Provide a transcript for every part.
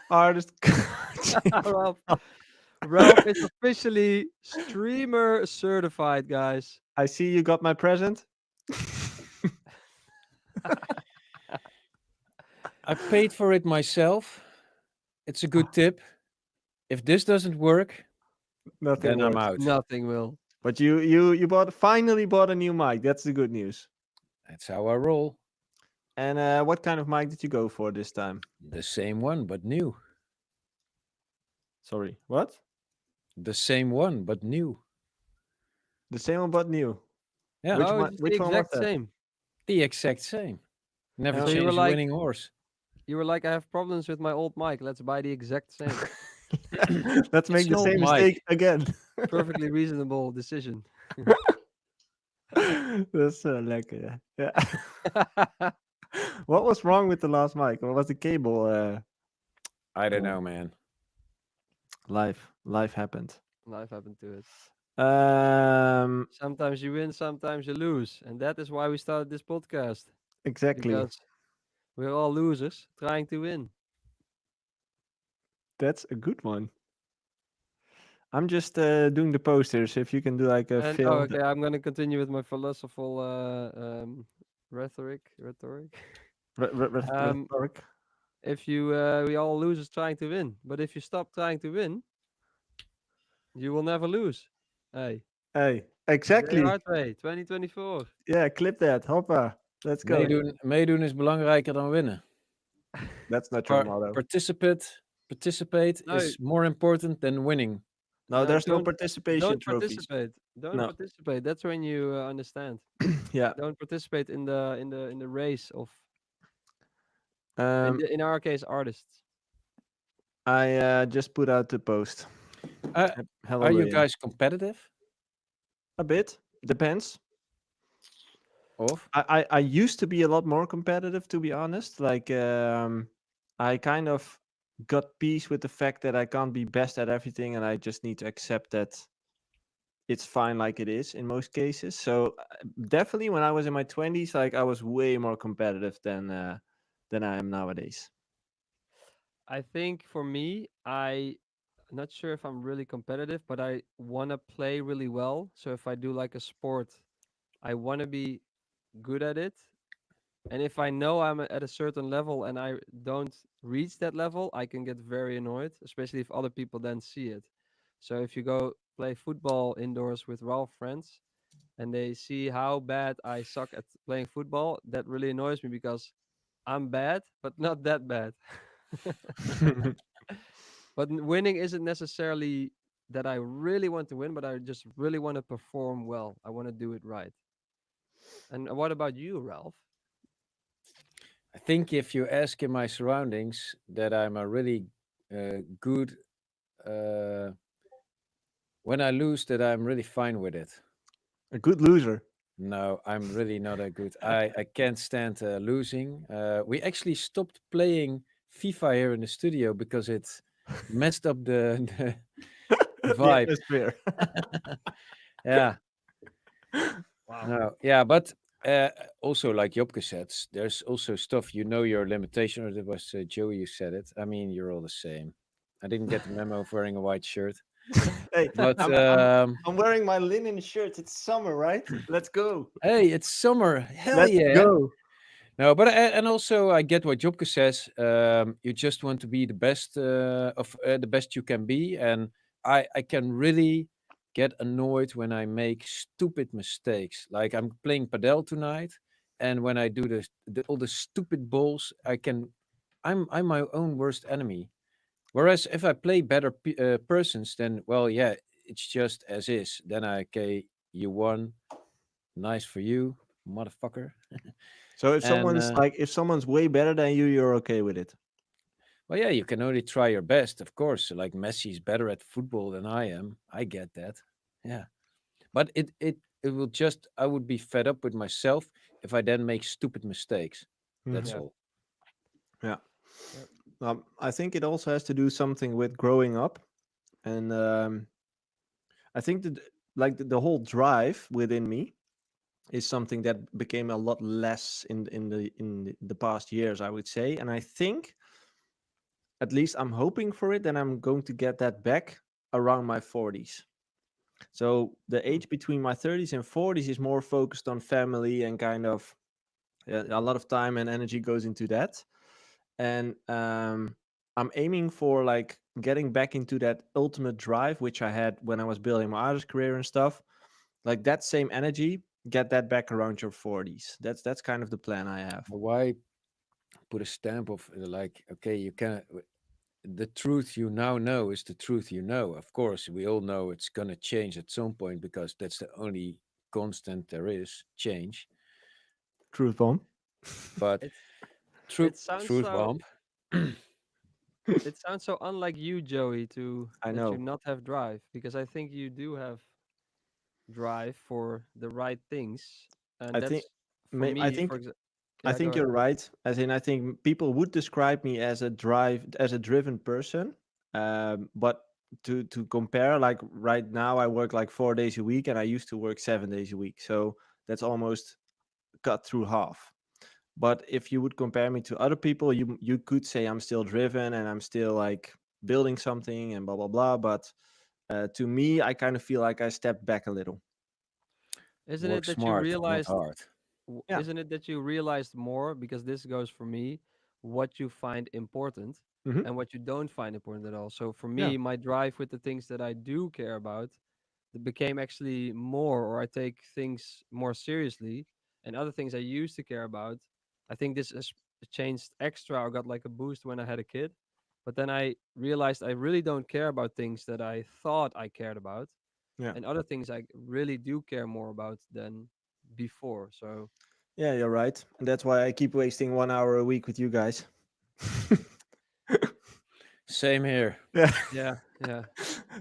artist. Ralph, Ralph is officially streamer certified, guys. I see you got my present. I paid for it myself. It's a good tip. If this doesn't work, Nothing then I'm works. out. Nothing will. But you finally bought a new mic. That's the good news. That's how I roll. And what kind of mic did you go for this time? The same one, but new. Sorry, what? The same one, but new. The same one but new. Yeah, No, it's the Which one was exact that? same. the exact same. Never Oh. So you were change a like, winning horse. I have problems with my old mic. Let's buy the exact same. Let's It's make an the old same mic. mistake again. Perfectly reasonable decision. That's so lekker. Yeah. What was wrong with the last mic? Or was the cable I don't know, man. life happened. Life happened to it. Um Sometimes you win, sometimes you lose. And that is why we started this podcast. exactly. Because we're all losers trying to win. That's a good one. I'm just doing the posters. If you can do like a And oh, film. okay, I'm gonna continue with my philosophical rhetoric. Um, Rhetoric. if you we all losers trying to win, but if you stop trying to win, you will never lose. Hey, Hey, Jay exactly. Hardway, 2024. Yeah, clip that. Hoppa. Let's go. Meedoen is belangrijker dan winnen. That's not your motto. Participate No, is more important than winning. No, no, there's no participation don't trophies. participate. Don't No. participate. That's when you understand. Yeah. Don't participate in the race of Um, in our case artists. I just put out the post. Uh, are you Hallelujah. guys competitive? A bit. Depends. Of? I used to be a lot more competitive, to be honest. Like, I kind of got peace with the fact that I can't be best at everything, and I just need to accept that it's fine like it is in most cases. So definitely, when I was in my 20s, like I was way more competitive than I am nowadays. I think for me, I'm not sure if I'm really competitive, but I want to play really well. So if I do like a sport, I want to be good at it. And if I know I'm at a certain level and I don't reach that level, I can get very annoyed, especially if other people then see it. So if you go play football indoors with Ralph friends and they see how bad I suck at playing football, that really annoys me because I'm bad, but not that bad. But winning isn't necessarily that I really want to win, but I just really want to perform well. I want to do it right. And what about you, Ralph? I think if you ask in my surroundings that I'm a really good, uh, when I lose, that I'm really fine with it. A good loser. No, I'm really not a good. I can't stand losing. We actually stopped playing FIFA here in the studio because it messed up the The vibe. atmosphere. Yeah, Wow. no, yeah, but also like Jopke said, there's also stuff you know your limitation. Or it was Joey who said it. I mean, you're all the same. I didn't get the memo of wearing a white shirt, Hey, but I'm wearing my linen shirt. It's summer, right? Let's go. hey, it's summer. Hell Let's yeah! go. No, but and also I get what Jopke says. You just want to be the best of the best you can be, and I can really get annoyed when I make stupid mistakes. Like I'm playing padel tonight, and when I do all the stupid balls, I'm my own worst enemy. Whereas if I play better persons, then well, yeah, it's just as is. Then okay, you won, nice for you, motherfucker. So if And if someone's way better than you, you're okay with it. well, yeah, you can only try your best, of course. Like Messi's better at football than I am. I get that. Yeah. But it will just I would be fed up with myself if I then make stupid mistakes. That's Mhm. Yeah. all. Yeah. Yep. I think it also has to do something with growing up, and I think that like the whole drive within me is something that became a lot less in the past years, I would say, and I think at least I'm hoping for it, then I'm going to get that back around my 40s. So the age between my 30s and 40s is more focused on family and kind of a lot of time and energy goes into that. And I'm aiming for like getting back into that ultimate drive, which I had when I was building my artist career and stuff. Like that same energy, get that back around your 40s. That's kind of the plan I have. But why put a stamp of like, okay, you can. The truth you now know is the truth you know. Of course, we all know it's gonna change at some point because that's the only constant there is, change. Truth bomb. But It's truth, it sounds truth so bomb. it sounds so unlike you, Joey, to I that you know. not have drive, because I think you do have drive for the right things, and I think that's for I me. For think example, I yeah, go think ahead. you're right. As in, I think people would describe me as a driven person. But to compare, like right now, I work like 4 days a week, and I used to work 7 days a week. So that's almost cut through half. But if you would compare me to other people, you could say I'm still driven and I'm still like building something and blah blah blah. But to me, I kind of feel like I stepped back a little. Isn't Work it that you smart, not realized? hard. Yeah. Isn't it that you realized more, because this goes for me, what you find important Hmm. and what you don't find important at all. So for Yeah. me, my drive with the things that I do care about, it became actually more, or I take things more seriously, and other things I used to care about, I think this has changed extra or got like a boost when I had a kid. But then I realized I really don't care about things that I thought I cared about, Yeah. and other things I really do care more about than before. So Yeah, you're right. And that's why I keep wasting 1 hour a week with you guys. Same here. Yeah. yeah, yeah.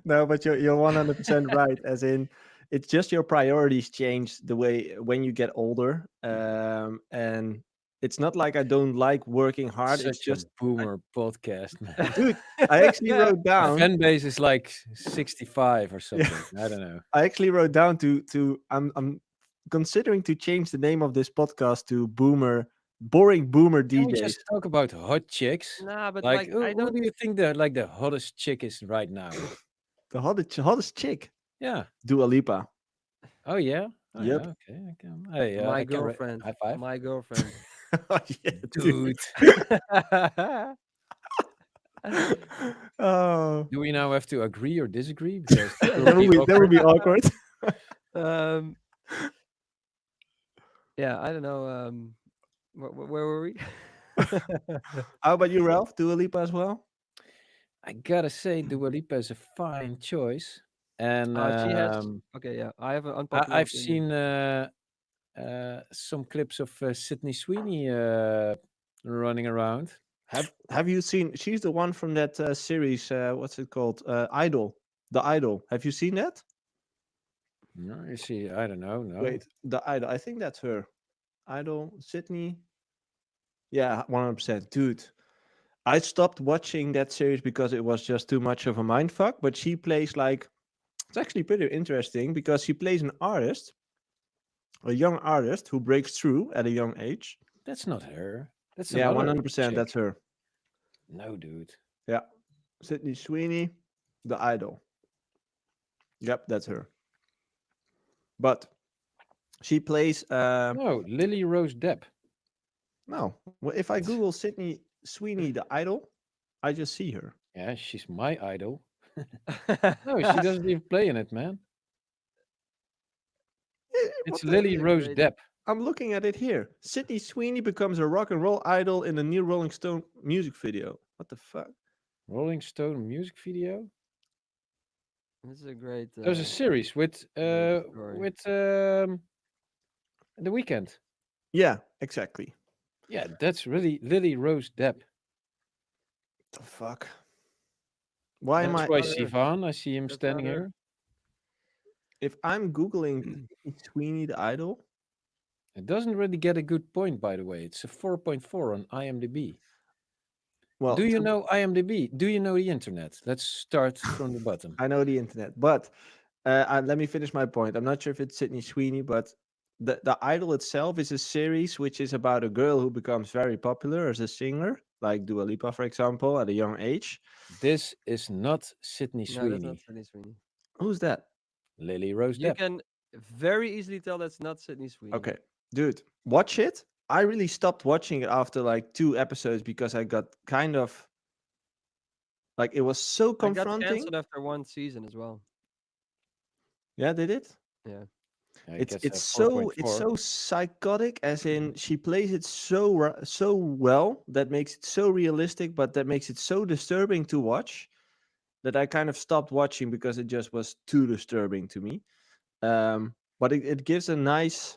No, but you're 100% right. As in, it's just your priorities change the way when you get older. And it's not like I don't like working hard. It's Such a just, boomer podcast, man. dude, I actually wrote The down. fan base is like 65 or Yeah, something. I don't know. I actually wrote down to I'm considering to change the name of this podcast to Boring Boomer Can we DJs. just talk about hot chicks? Nah, but Like, like I who don't. do you think the hottest chick is right now? The hottest chick, Yeah. Dua Lipa. Oh yeah. Oh Yep. yeah. Okay. I can. Hey, My I can. girlfriend. High five, My girlfriend. Oh, yeah, dude. dude. Oh, Do we now have to agree or disagree? Because that will that be would awkward. be awkward. um. Yeah, I don't know. Where were we? How about you, Ralph? Dua Lipa as well? I gotta say, Dua Lipa is a fine choice, and She has. Okay, yeah. I have an unpopular I've opinion. seen some clips of Sydney Sweeney running around. Have you seen? She's the one from that series. What's it called? Idol. The Idol. Have you seen that? No, you see, I don't know. No, Wait, The Idol. I think that's her. Idol. Sydney. Yeah, 100%, dude. I stopped watching that series because it was just too much of a mind fuck. But she plays like it's actually pretty interesting because she plays an artist, a young artist who breaks through at a young age. that's not her. That's Yeah, another 100%. chick. That's her. No, dude. Yeah, Sydney Sweeney, The Idol. Yep, that's her. But she plays. No, Lily Rose Depp. No, well, if I Google Sydney Sweeney, The Idol, I just see her. Yeah, she's my idol. No, she doesn't even play in it, man. It's What the? Lily Rose Great. Depp. I'm looking at it here. Sydney Sweeney becomes a rock and roll idol in a new Rolling Stone music video. What the fuck? Rolling Stone music video. This is a great. There's a series with great story. The Weeknd. Yeah, exactly. Yeah, that's really Lily Rose Depp. The fuck? Why am That's I? why not her. Sivan, I see him That's standing not her. here. If I'm googling Sydney Sweeney, The Idol, It doesn't really get a good point, by the way. It's a 4.4 on IMDb. well, Do you know IMDb? Do you know the internet? Let's start from the bottom. I know the internet, but let me finish my point. I'm not sure if it's Sydney Sweeney, but the Idol itself is a series which is about a girl who becomes very popular as a singer, like Dua Lipa, for example, at a young age. This is not Sydney No, that's not Sweeney. Sydney Sweeney. Who's that? Lily Rose You Depp. can very easily tell that's not Sydney Sweeney. Okay, dude, watch it. I really stopped watching it after like 2 episodes because I got kind of like it was so I got confronting. cancelled after one season as well. Yeah, they did. Yeah. I It's guess it's a so it's 4.4. so psychotic, as in she plays it so well that makes it so realistic, but that makes it so disturbing to watch that I kind of stopped watching because it just was too disturbing to me. But it gives a nice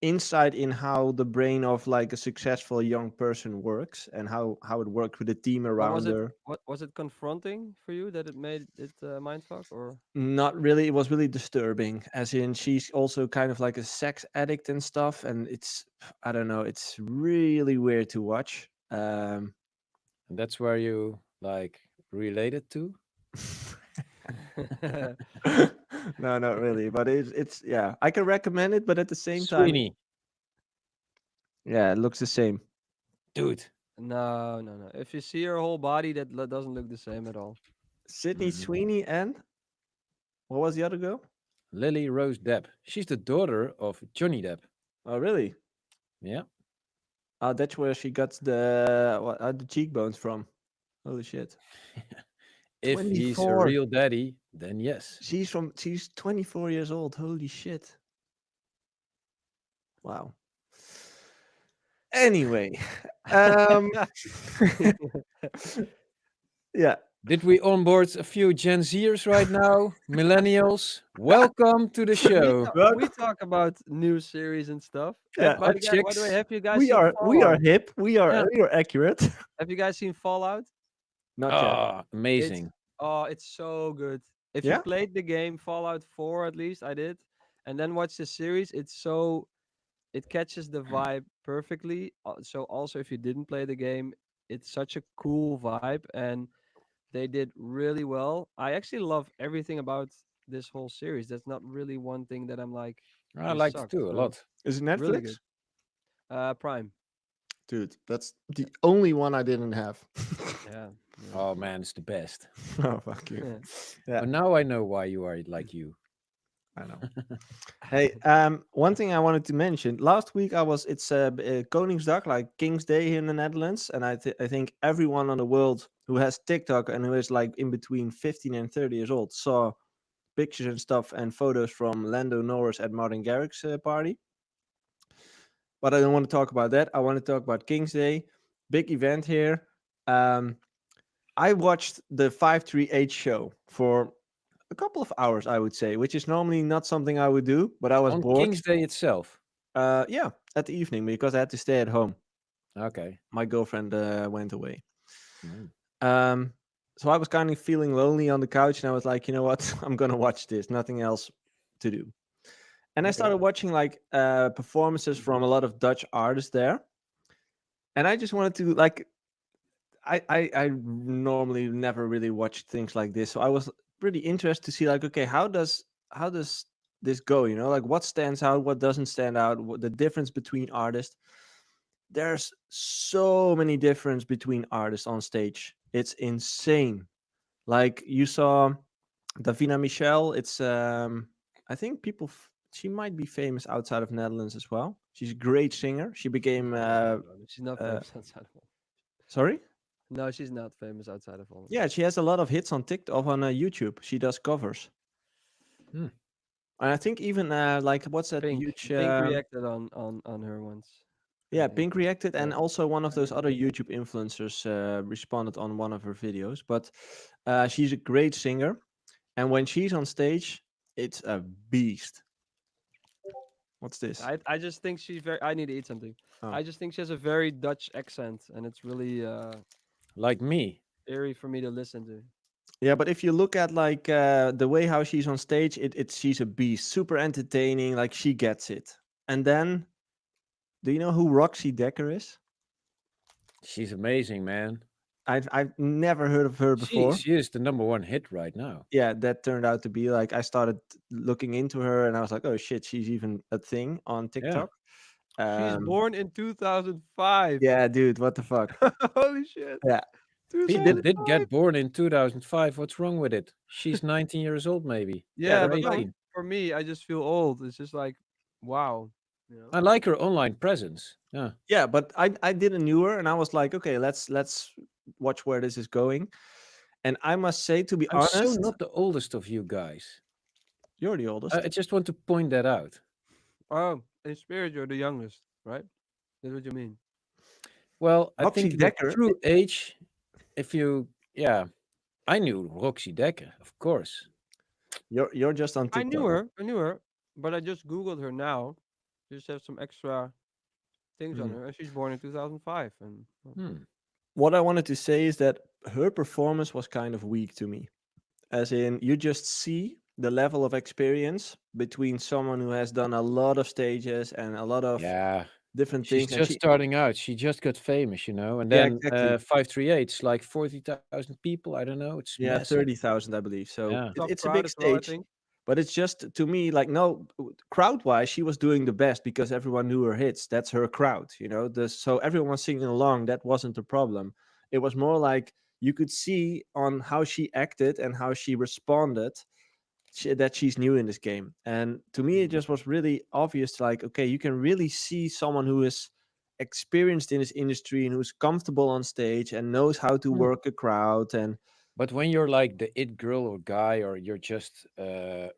insight in how the brain of like a successful young person works and how it worked with the team But around her. what was it confronting for you that it made it mindfuck or? Not really. It was really disturbing, as in she's also kind of like a sex addict and stuff, and it's I don't know. It's really weird to watch. And that's where you like related to. No, not really. But it's yeah. I can recommend it, but at the same time, Sweeney, yeah, it looks the same. dude. No, no, no. If you see her whole body, that doesn't look the same at all. Sydney Mhm. Sweeney and what was the other girl? Lily Rose Depp. She's the daughter of Johnny Depp. Oh, really? Yeah. That's where she got the cheekbones from. Holy shit. If he's a 24. real daddy, then yes. She's 24 years old. Holy shit. Wow. Anyway, um, yeah, Did we onboard a few Gen Zers right now? Millennials, welcome to the we, show. we talk about new series and stuff. Yeah, By the way, have you guys we seen are Fallout? hip. We Yeah. are accurate. Have you guys seen Fallout? Not yet. Ah, amazing. It's so good. If Yeah? you played the game Fallout 4, at least I did, and then watch the series, it catches the vibe perfectly. So also, if you didn't play the game, it's such a cool vibe, and they did really well. I actually love everything about this whole series. That's not really one thing that I'm like, I this liked it sucks. too a No, lot. Is it really Netflix? good. Prime. Dude, that's the only one I didn't have. Yeah. Oh man, it's the best. Oh, fuck you. Yeah. Yeah. But now I know why you are like you. I know. Hey, one thing I wanted to mention. Last week it's Koningsdag, like King's Day here in the Netherlands, and I think everyone on the world who has TikTok and who is like in between 15 and 30 years old saw pictures and stuff and photos from Lando Norris at Martin Garrix's party. But I don't want to talk about that. I want to talk about King's Day, big event here. I watched the 538 show for a couple of hours, I would say, which is normally not something I would do, but I was On bored. King's Day itself. Yeah, at the evening because I had to stay at home. Okay. My girlfriend went away. Mm. So I was kind of feeling lonely on the couch, and I was like, you know what, I'm gonna watch this. Nothing else to do. And I Okay. started watching like performances from a lot of Dutch artists there, and I just wanted to like. I normally never really watch things like this, so I was pretty interested to see like, okay, how does this go? You know, like what stands out, what doesn't stand out, what the difference between artists. There's so many difference between artists on stage. It's insane. Like you saw Davina Michelle. It's I think she might be famous outside of Netherlands as well. She's a great singer. She became No, she's not uh, famous outside of Holland. sorry. No, she's not famous outside of Holland. Yeah, she has a lot of hits on TikTok, on YouTube. She does covers. Hmm. And I think even like what's that Pink. huge? Pink reacted on her once. I Yeah, think. Pink reacted, and Yeah. also one of those other YouTube influencers responded on one of her videos. But she's a great singer, and when she's on stage, it's a beast. What's this? I just think she's very. I need to eat something. Oh. I just think she has a very Dutch accent, and it's really Like me. eerie for me to listen to. Yeah, but if you look at like the way how she's on stage, she's a beast, super entertaining. Like she gets it. And then, do you know who Roxy Dekker is? She's amazing, man. I've never heard of her before. She is the #1 hit right now. Yeah, that turned out to be like I started looking into her and I was like, oh shit, she's even a thing on Yeah. TikTok. She's Um, born in 2005. yeah, dude, what the fuck? Holy shit. Yeah, she People did. did 2005. get born in 2005. What's wrong with it? She's 19 years old, maybe. Yeah, Yeah, Or but but like 18. for me, I just feel old. It's just like, wow. I like her online presence. Yeah. yeah, but I didn't knew her and I was like, okay, let's watch where this is going. And I must say, to be I'm so honest, not the oldest of you guys. you're the I oldest. just want to point that out. Oh, in spirit, you're the youngest, right? That's what you mean. Well, I Roxy think the Dekker. true age, if you, yeah, I knew Roxy Dekker, of course. You're just on I knew TikTok. her. I knew her, but I just googled her now. Just have some extra things on Mhm. her, and she's born in 2005. And well, Hmm. What I wanted to say is that her performance was kind of weak to me. As in, you just see the level of experience between someone who has done a lot of stages and a lot of Yeah, different she's things, and just starting out. She just got famous, and yeah, then exactly. 538's like 40,000 people. I don't know. It's Yeah, massive. 30,000, I believe. So Yeah. top it's a crowd big as well, I stage, think. but it's just to me like no crowd wise, she was doing the best because everyone knew her hits. That's her crowd, so everyone was singing along. That wasn't the problem. It was more like you could see on how she acted and how she responded that she's new in this game. And to me, it just was really obvious like, okay, you can really see someone who is experienced in this industry and who's comfortable on stage and knows how to Mm. work a crowd. And But when you're like the it girl or guy, or you're just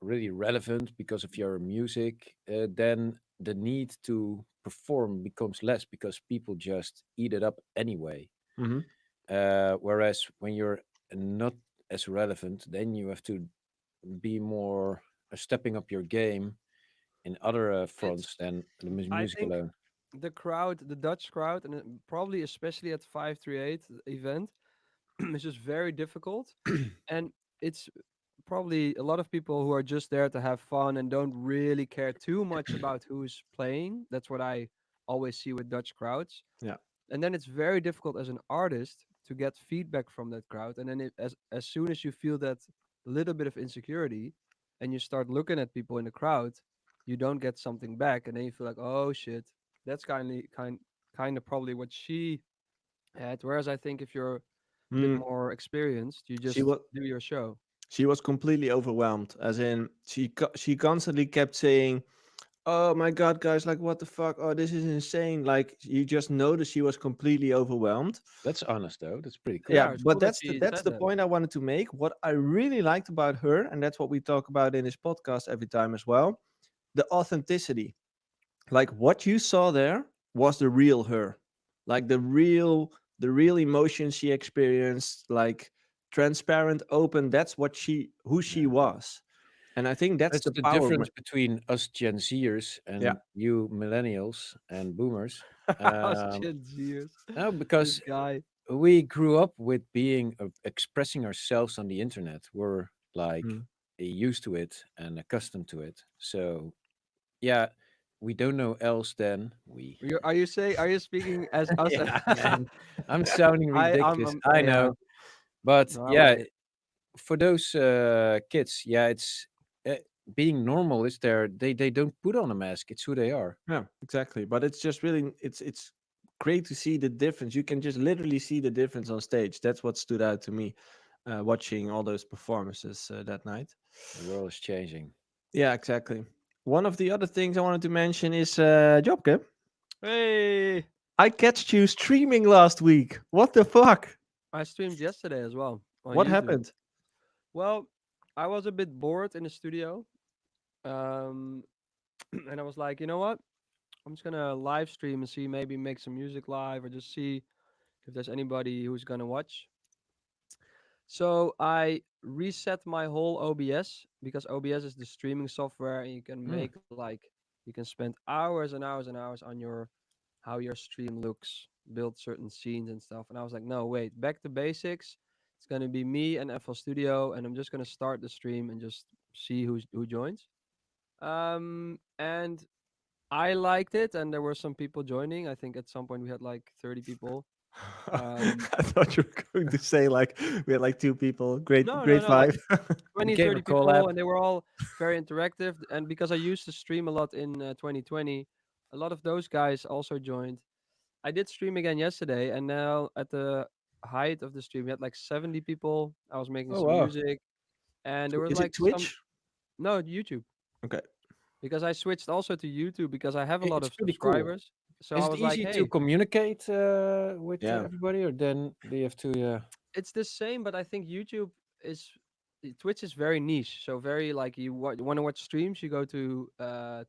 really relevant because of your music, then the need to perform becomes less because people just eat it up anyway. Mhm. Whereas when you're not as relevant, then you have to be more stepping up your game in other It's. fronts than the I music think alone. the crowd, the Dutch crowd, and probably especially at 538 event, is just very difficult, and it's probably a lot of people who are just there to have fun and don't really care too much about who's playing. That's what I always see with Dutch crowds. Yeah. And then it's very difficult as an artist to get feedback from that crowd. And then as soon as you feel that little bit of insecurity and you start looking at people in the crowd, you don't get something back, and then you feel like, oh shit, that's kind of probably what she had. Whereas I think if you're a bit Mm, more experienced, you she just was do your show. she was completely overwhelmed. As in, she constantly kept saying, "Oh my god, guys! Like, what the fuck? Oh, this is insane!" Like, you just noticed she was completely overwhelmed. That's honest though. That's pretty Yeah, cool. Yeah, it's but cool that that's the she that's said the that. point I wanted to make. What I really liked about her, and that's what we talk about in this podcast every time as well, the authenticity. Like what you saw there was the real her, like the real emotions she experienced, like transparent, open. That's who she Yeah. was, and I think that's That's the the power. difference between us Gen Zers Yeah. and you millennials and boomers. Us Um, Gen Zers. no, This because guy. we grew up with being expressing ourselves on the internet. We're like Mm. used to it and accustomed to it. So yeah, we don't know else than we. Are you speaking as us as Yeah, men? I'm sounding I'm ridiculous. I yeah. know, but No, I like yeah, it. for those kids, yeah, it's being normal is there. They don't put on a mask. It's who they are. Yeah, exactly. But it's just really it's great to see the difference. You can just literally see the difference on stage. That's what stood out to me, watching all those performances that night. The world is changing. Yeah, exactly. One of the other things I wanted to mention is Jobke. Hey, I catched you streaming last week. What the fuck? I streamed yesterday as well on What YouTube. happened? Well, I was a bit bored in the studio, um, and I was like, you know what? I'm just gonna live stream and see, maybe make some music live, or just see if there's anybody who's gonna watch. So I reset my whole OBS, because OBS is the streaming software, and you can Mm. make like, you can spend hours and hours and hours on your how your stream looks, build certain scenes and stuff. And I was like, no, wait, back to basics. It's gonna be me and FL Studio, and I'm just gonna start the stream and just see who joins. And I liked it, and there were some people joining. I think at some point we had like 30 people. Um, I thought you were going to say like we had like two people, great, no, no, great no, like vibe. 20, Became 30 a people, collab. and they were all very interactive. And because I used to stream a lot in 2020, a lot of those guys also joined. I did stream again yesterday, and now at the height of the stream, we had like 70 people. I was making Oh some wow. music, and there was Is it like some Twitch? no YouTube, Okay. because I switched also to YouTube because I have a lot It's of pretty cool. subscribers. So Is I it was like, easy to hey, communicate with Yeah. everybody, or then do you have to? it's the same, but I think YouTube is Twitch is very niche. So very like you want to watch streams, you go to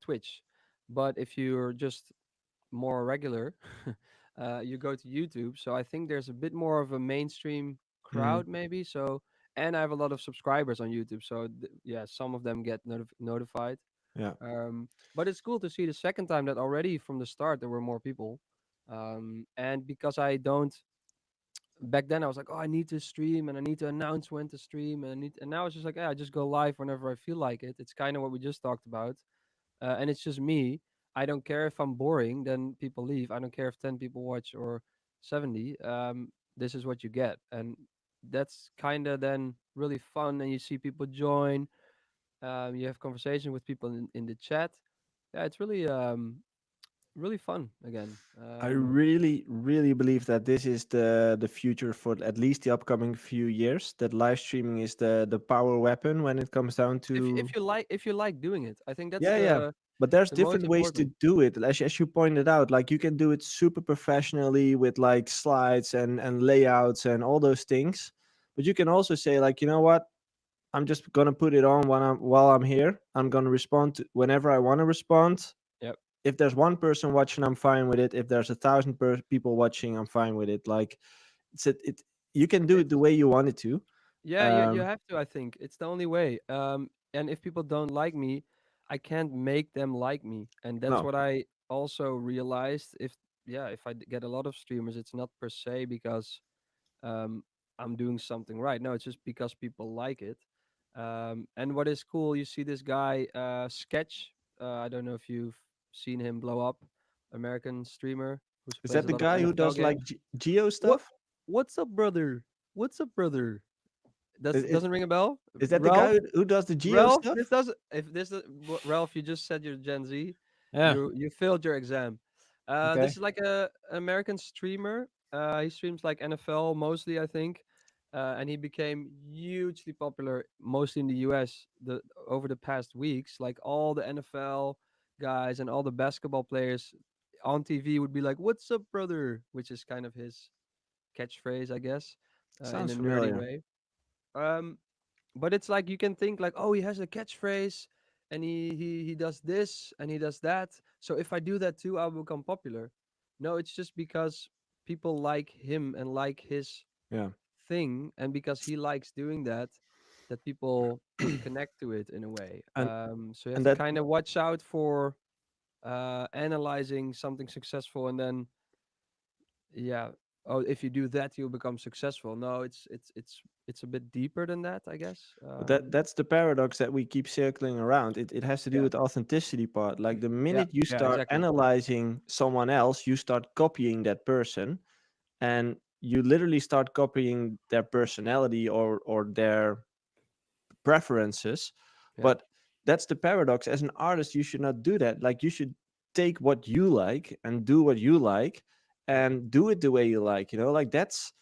Twitch. But if you're just more regular, you go to YouTube. So I think there's a bit more of a mainstream Mm, crowd, maybe. So and I have a lot of subscribers on YouTube. So yeah, some of them get notified. yeah. But it's cool to see the second time that already from the start there were more people. And because I don't back then I was like, oh, I need to stream and I need to announce when to stream and now it's just like, yeah, I just go live whenever I feel like it. It's kind of what we just talked about, and it's just me. I don't care if I'm boring, then people leave. I don't care if 10 people watch or 70. This is what you get, and that's kind of then really fun. And you see people join. You have conversation with people in the chat. Yeah, it's really really fun again. I really, really believe that this is the future for at least the upcoming few years. That live streaming is the power weapon when it comes down to if you like doing it, I think that's yeah, yeah. But there's the most different ways to important. do it. As you pointed out, like you can do it super professionally with like slides and layouts and all those things. But you can also say like, you know what? I'm just gonna put it on while I'm here. I'm gonna respond to whenever I want to respond. Yep. If there's one person watching, I'm fine with it. If there's 1,000 people watching, I'm fine with it. Like it you can do it the It's way you want it to. Yeah, you Um, have to. I think it's the only way. And if people don't like me, I can't make them like me, and that's no, what I also realized. If yeah, if get a lot of streamers, it's not per se because um I'm doing something right. No, it's just because people like it. And what is cool, you see this guy Sketch. I don't know if you've seen him blow up, American streamer who is plays that a the lot of guy who NFL does like games. geo What? stuff? What's up, brother? What's up, brother? Is, is, Doesn't ring a bell. is that the guy Ralph, who does the geo Ralph, stuff? this does if this is Ralph, you just said you're Gen Z. Yeah. You failed your exam. This Okay. is like a American streamer. He streams like NFL mostly, I think. And he became hugely popular, mostly in the US. Over the past weeks, like all the NFL guys and all the basketball players on TV would be like, "What's up, brother?" Which is kind of his catchphrase, I guess, in Sounds a nerdy familiar. way. Um, but it's like you can think like, oh, he has a catchphrase and he does this and he does that, so if I do that too, I'll become popular. No, it's just because people like him and like his Yeah. thing, and because he likes doing that, that people connect to it in a way. And So you have and to that kind of watch out for analyzing something successful and then yeah, oh, if you do that you'll become successful. No, it's a bit deeper than that, I guess. But that's the paradox that we keep circling around. It has to do Yeah, with the authenticity part. Like the yeah, minute you yeah, start exactly. analyzing someone else, you start copying that person, and you literally start copying their personality or their preferences. Yeah, But that's the paradox. As an artist, you should not do that. Like you should take what you like and do what you like and do it the way you like, like that's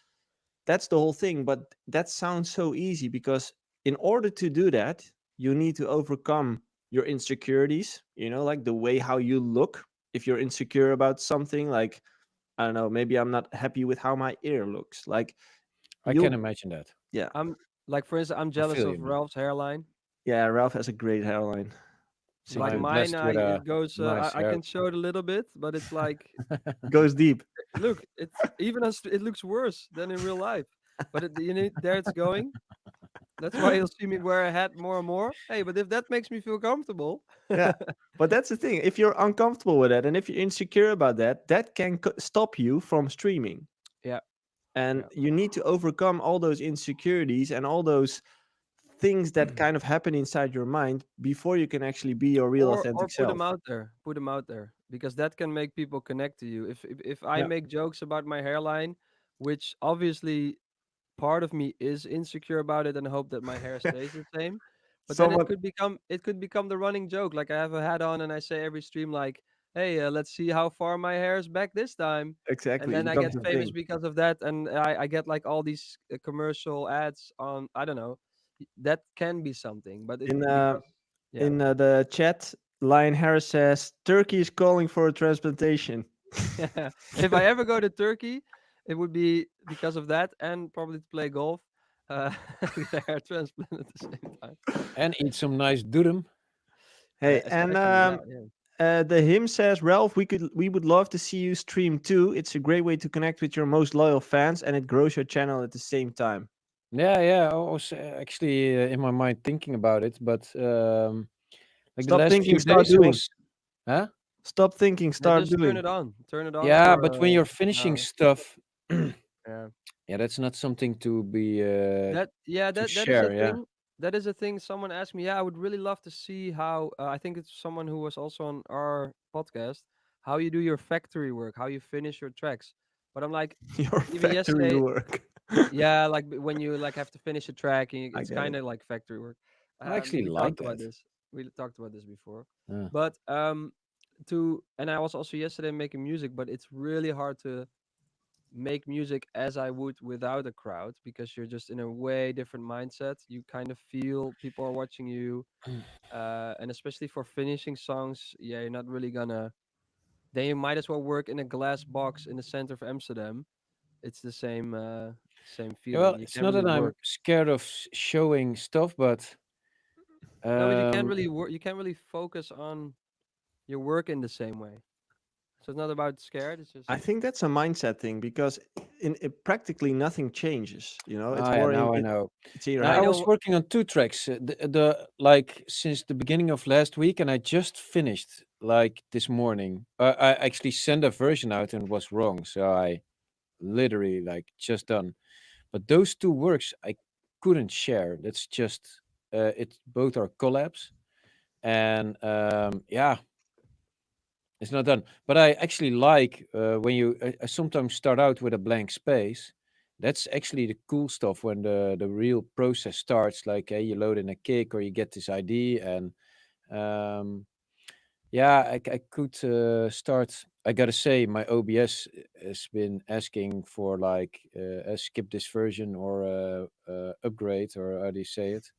the whole thing. But that sounds so easy because in order to do that, you need to overcome your insecurities, like the way how you look. If you're insecure about something, like, I don't know, maybe I'm not happy with how my ear looks. Like, I can you'll, imagine that. yeah, I'm like, for instance, I'm I jealous feel of you, man. Ralph's hairline. yeah, Ralph has a great hairline. I Like Secret am mine, blessed with a it goes. nice I hair. can show it a little bit, but it's like, goes deep. look, it's even as it looks worse than in real life. But there it's going. That's why you'll see me wear a hat more and more. Hey, but if that makes me feel comfortable, Yeah. But that's the thing. If you're uncomfortable with it and if you're insecure about that, that can stop you from streaming. yeah, And yeah. you need to overcome all those insecurities and all those things that kind of happen inside your mind before you can actually be your real Or authentic put them self. out there. Put them out there because that can make people connect to you. If I Yeah. make jokes about my hairline, which obviously part of me is insecure about it and hope that my hair stays the same. But then Someone it could become the running joke. Like I have a hat on and I say every stream like, "Hey, let's see how far my hair is back this time." And exactly, it then I get becomes a famous thing. because of that, and I get like all these commercial ads on. I don't know. That can be something, but it In because yeah. the chat, Lion Harris says Turkey is calling for a transplantation. If I ever go to Turkey, it would be because of that, and probably to play golf, uh, get a hair transplant at the same time. And eat some nice durum. Hey, and Especially that, yeah. the him says, Ralph, we would love to see you stream too. It's a great way to connect with your most loyal fans, and it grows your channel at the same time. Yeah. I was actually in my mind thinking about it, but like the Stop last thinking, few start days I doing. was, huh? Stop thinking, Yeah, start just doing. turn it on Yeah, for but when you're finishing now. stuff, Yeah. yeah, that's not something to be to That is a share. Yeah. thing. That is a thing. Someone asked me, yeah, I would really love to see how. I think it's someone who was also on our podcast. How you do your factory work, how you finish your tracks. But I'm like, Your even factory yesterday, work. yeah, like when you like have to finish a track, and I it's get it. kind of like factory work. I actually We like talked about that. this. We talked about this before, Yeah. but to and I was also yesterday making music, but it's really hard to make music as I would without a crowd because you're just in a way different mindset. You kind of feel people are watching you, and especially for finishing songs, yeah, you're not really gonna. Then you might as well work in a glass box in the center of Amsterdam. It's the same Yeah, well, feeling. You it's can't not really that I'm work. scared of showing stuff, but No, but you can't um, really work. You can't really focus on your work in the same way. So it's not about scared. It's just I think that's a mindset thing because practically nothing changes. It's yeah, more now I know. it's in your Now I I head. was know. working on two tracks, the like since the beginning of last week, and I just finished like this morning. I actually sent a version out and it was wrong, so I literally like just done. But those two works I couldn't share. That's just it. Both are collabs, and yeah, it's not done. But I actually like when you I sometimes start out with a blank space. That's actually the cool stuff when the real process starts. Like you load in a kick or you get this ID, and um, yeah, I could start. I gotta say, my OBS has been asking for like skip this version or upgrade, or how do you say it,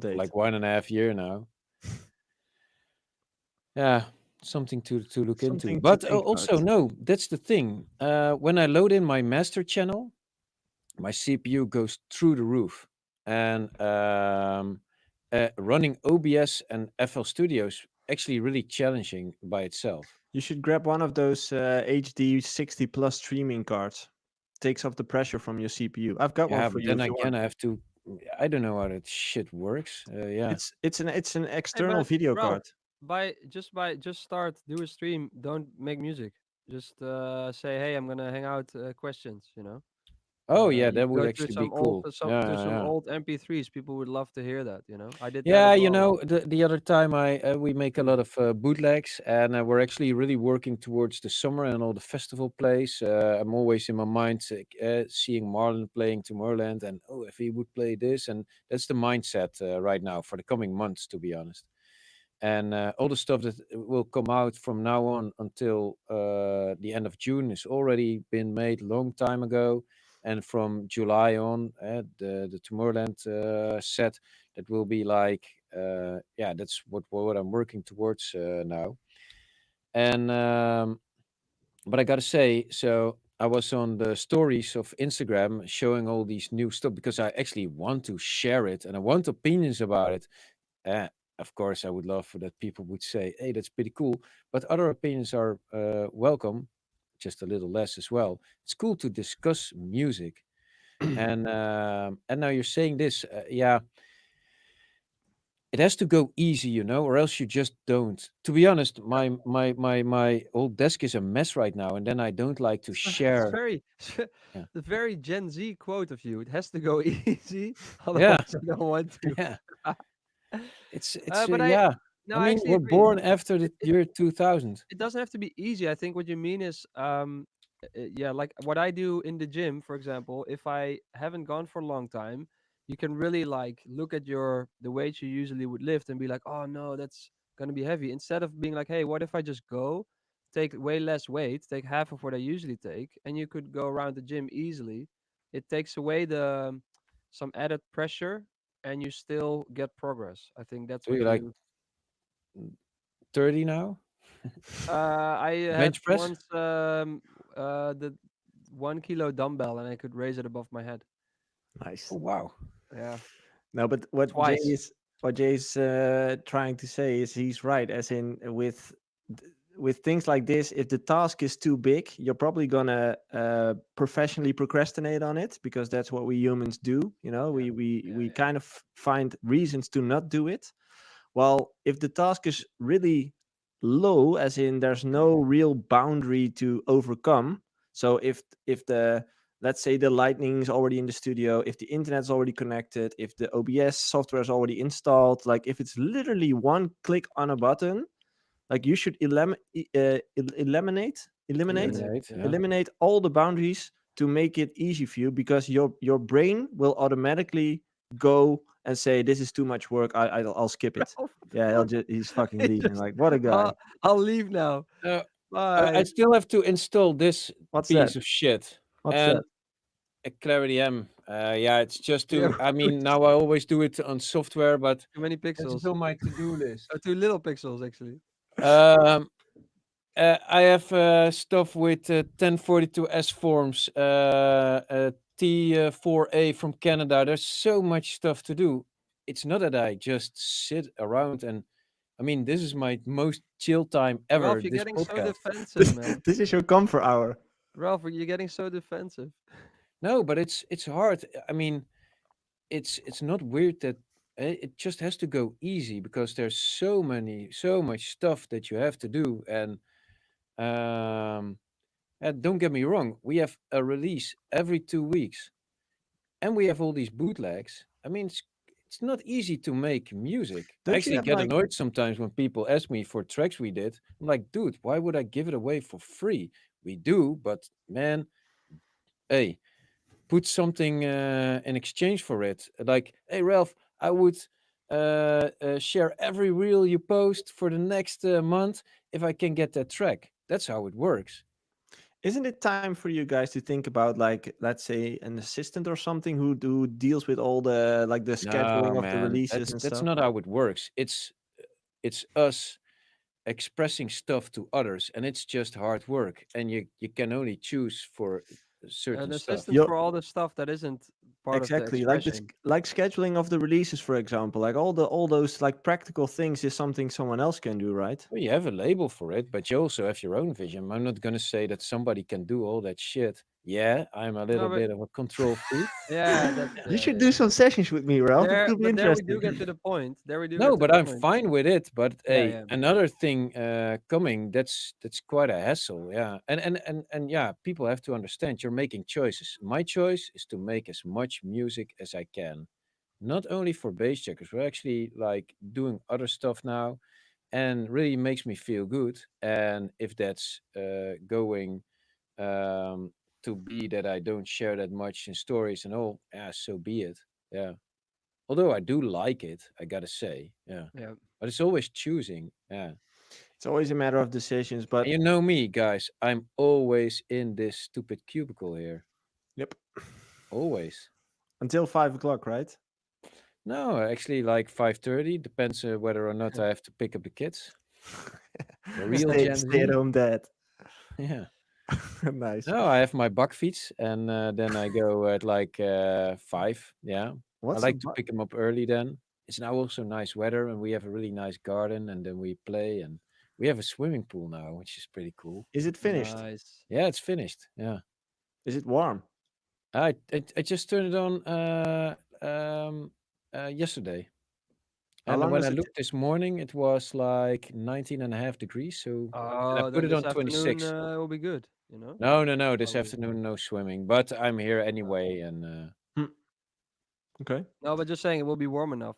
for Update. like 1.5 year now. Yeah, something to look into. Something to But think also, about. no, that's the thing. When I load in my master channel, my CPU goes through the roof, and running OBS and FL Studio is actually really challenging by itself. You should grab one of those HD 60 plus streaming cards. Takes off the pressure from your CPU. I've got one Yeah, for but you then if you want. again, I have to. I don't know how that shit works. Yeah. It's an Hey, external but video Ralph, card. by just start, do a stream. Don't make music. Just say, hey, I'm gonna hang out. Questions, you know. Oh yeah, You that would go through actually be some old cool. Yeah, yeah, some yeah. old MP3s. People would love to hear that. You know, I did that Yeah, as you well. know, the other time I we make a Mm. lot of bootlegs, and we're actually really working towards the summer and all the festival plays. I'm always in my mind seeing Marlon playing Tomorrowland, and oh, if he would play this, and that's the mindset right now for the coming months, to be honest. And all the stuff that will come out from now on until the end of June is already been made long time ago. And from July on, the Tomorrowland set that will be like, yeah, that's what I'm working towards now. And but I gotta say, so I was on the stories of Instagram showing all these new stuff because I actually want to share it and I want opinions about it. uh, of course, I would love for that people would say, "Hey, that's pretty cool," but other opinions are welcome, just a little less as well. It's cool to discuss music, and now you're saying this, yeah, it has to go easy, or else you just don't. To be honest, my old desk is a mess right now, and then I don't like to It's share. very, Yeah, the very Gen Z quote of you. It has to go easy, yeah, otherwise I don't want to. yeah. It's But I yeah. no, I I mean, actually we're agree. born after the It year 2000. it doesn't have to be easy. I think what you mean is yeah, like what I do in the gym, for example, if I haven't gone for a long time, you can really like look at your the weight you usually would lift and be like, oh no, that's gonna be heavy. Instead of being like, hey, what if I just go, take way less weight, take half of what I usually take, and you could go around the gym easily. It takes away the some added pressure, and you still get progress. I think that's Do you what like you. 30 now? I had Bench press? once the 1 kilo dumbbell and I could raise it above my head. Nice. Oh, wow. Yeah, No, but twice. What Jay is trying to say is he's right. As in with things like this, if the task is too big, you're probably gonna professionally procrastinate on it because that's what we humans do. You know, Yeah, we yeah. kind of find reasons to not do it. Well, if the task is really low, as in there's no real boundary to overcome. So if the let's say the lightning is already in the studio, if the internet's already connected, if the OBS software is already installed, like if it's literally one click on a button, like you should eliminate Eliminate. Eliminate, Yeah. yeah. eliminate all the boundaries to make it easy for you because your brain will automatically go and say this is too much work. I'll skip it. Ralph, Yeah, he's fucking he leaving. just, Like what a guy. I'll leave now. Uh, I Bye. still have to install this What's piece that? of shit. What's And that? a Clarity M. Yeah, it's just Yeah, to. I mean, now I always do it on software, but too many this is pixels. on my to-do list. Too little pixels, actually. Um, I have stuff with 1042S forms, T4A from Canada. There's so much stuff to do. It's not that I just sit around and. I mean, this is my most chill time ever. Ralph, you're This getting so podcast. defensive, man. This is your comfort hour. Ralph, you're getting so defensive. No, but it's hard. I mean, it's not weird that it just has to go easy because there's so much stuff that you have to do. Um, and don't get me wrong, we have a release every 2 weeks, and we have all these bootlegs. I mean, it's not easy to make music. I Don't you actually have get like annoyed sometimes when people ask me for tracks we did. I'm like, dude, why would I give it away for free? We do, but man, hey, put something in exchange for it. Like, hey, Ralph, I would share every reel you post for the next month if I can get that track. That's how it works. isn't it time for you guys to think about like let's say an assistant or something who deals with all the like the No, scheduling of the man, releases and that's stuff? not how it works. It's us expressing stuff to others, and it's just hard work. And you can only choose for certain An stuff. assistant for all the stuff that isn't part of the Exactly, like this, expression. like scheduling of the releases, for example. Like all those like practical things is something someone else can do, right? Well, you have a label for it, but you also have your own vision. I'm not going to say that somebody can do all that shit. Yeah, I'm a No, little but bit of a control freak. yeah, that's You yeah, should yeah. do some sessions with me, Ralph. It There, could be but there we interesting. do get to the point. There we do get No, to but the I'm point. fine with it. But Yeah, hey, yeah. another thing coming, that's quite a hassle. Yeah. And yeah, people have to understand you're making choices. My choice is to make as much music as I can. Not only for bass checkers, we're actually like doing other stuff now and really makes me feel good. And if that's going to be that I don't share that much in stories and all, yeah, so be it. Yeah. Although I do like it, I gotta say, yeah. Yeah. But it's always choosing, yeah. It's always a matter of decisions, And but you know me, guys. I'm always in this stupid cubicle here. yep, Always. until 5 o'clock, right? No, actually, like 5:30. Depends whether or not I have to pick up the kids. The real Gen Stay at Z. home dad. Yeah. Nice. No, I have my bakfiets, and then I go at like 5. Yeah. I What's like to pick them up early then. It's now also nice weather, and we have a really nice garden, and then we play, and we have a swimming pool now, which is pretty cool. is it finished? Nice. Yeah, it's finished. Yeah. Is it warm? I just turned it on yesterday. How And long when does I it? looked this morning, it was like 19.5 degrees. So, and I Oh, put then it on this afternoon 26. will be good. You know. No. This Probably. afternoon, no swimming. But I'm here anyway, and Hmm, okay. No, but just saying it will be warm enough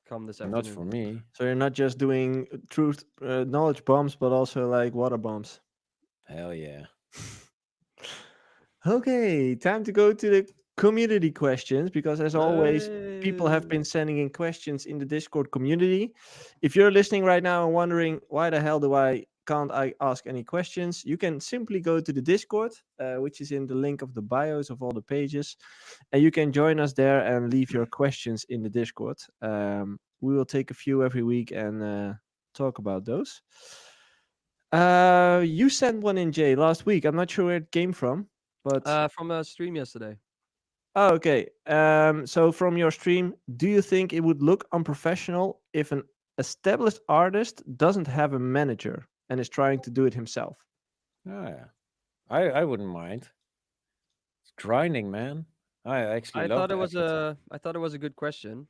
come this not afternoon. for me. So you're not just doing truth knowledge bombs, but also like water bombs. Hell yeah. Okay, time to go to the community questions because, as always, people have been sending in questions in the Discord community. If you're listening right now and wondering why the hell do I can't I ask any questions, you can simply go to the Discord, which is in the link of the bios of all the pages, and you can join us there and leave your questions in the Discord. We will take a few every week and talk about those. You sent one in, Jay, last week. I'm not sure where it came from, but From a stream yesterday. oh, okay. So from your stream, do you think it would look unprofessional if an established artist doesn't have a manager and is trying to do it himself? Oh, yeah. I wouldn't mind. It's grinding, man. I actually I love thought the it was effort. I thought it was a good question.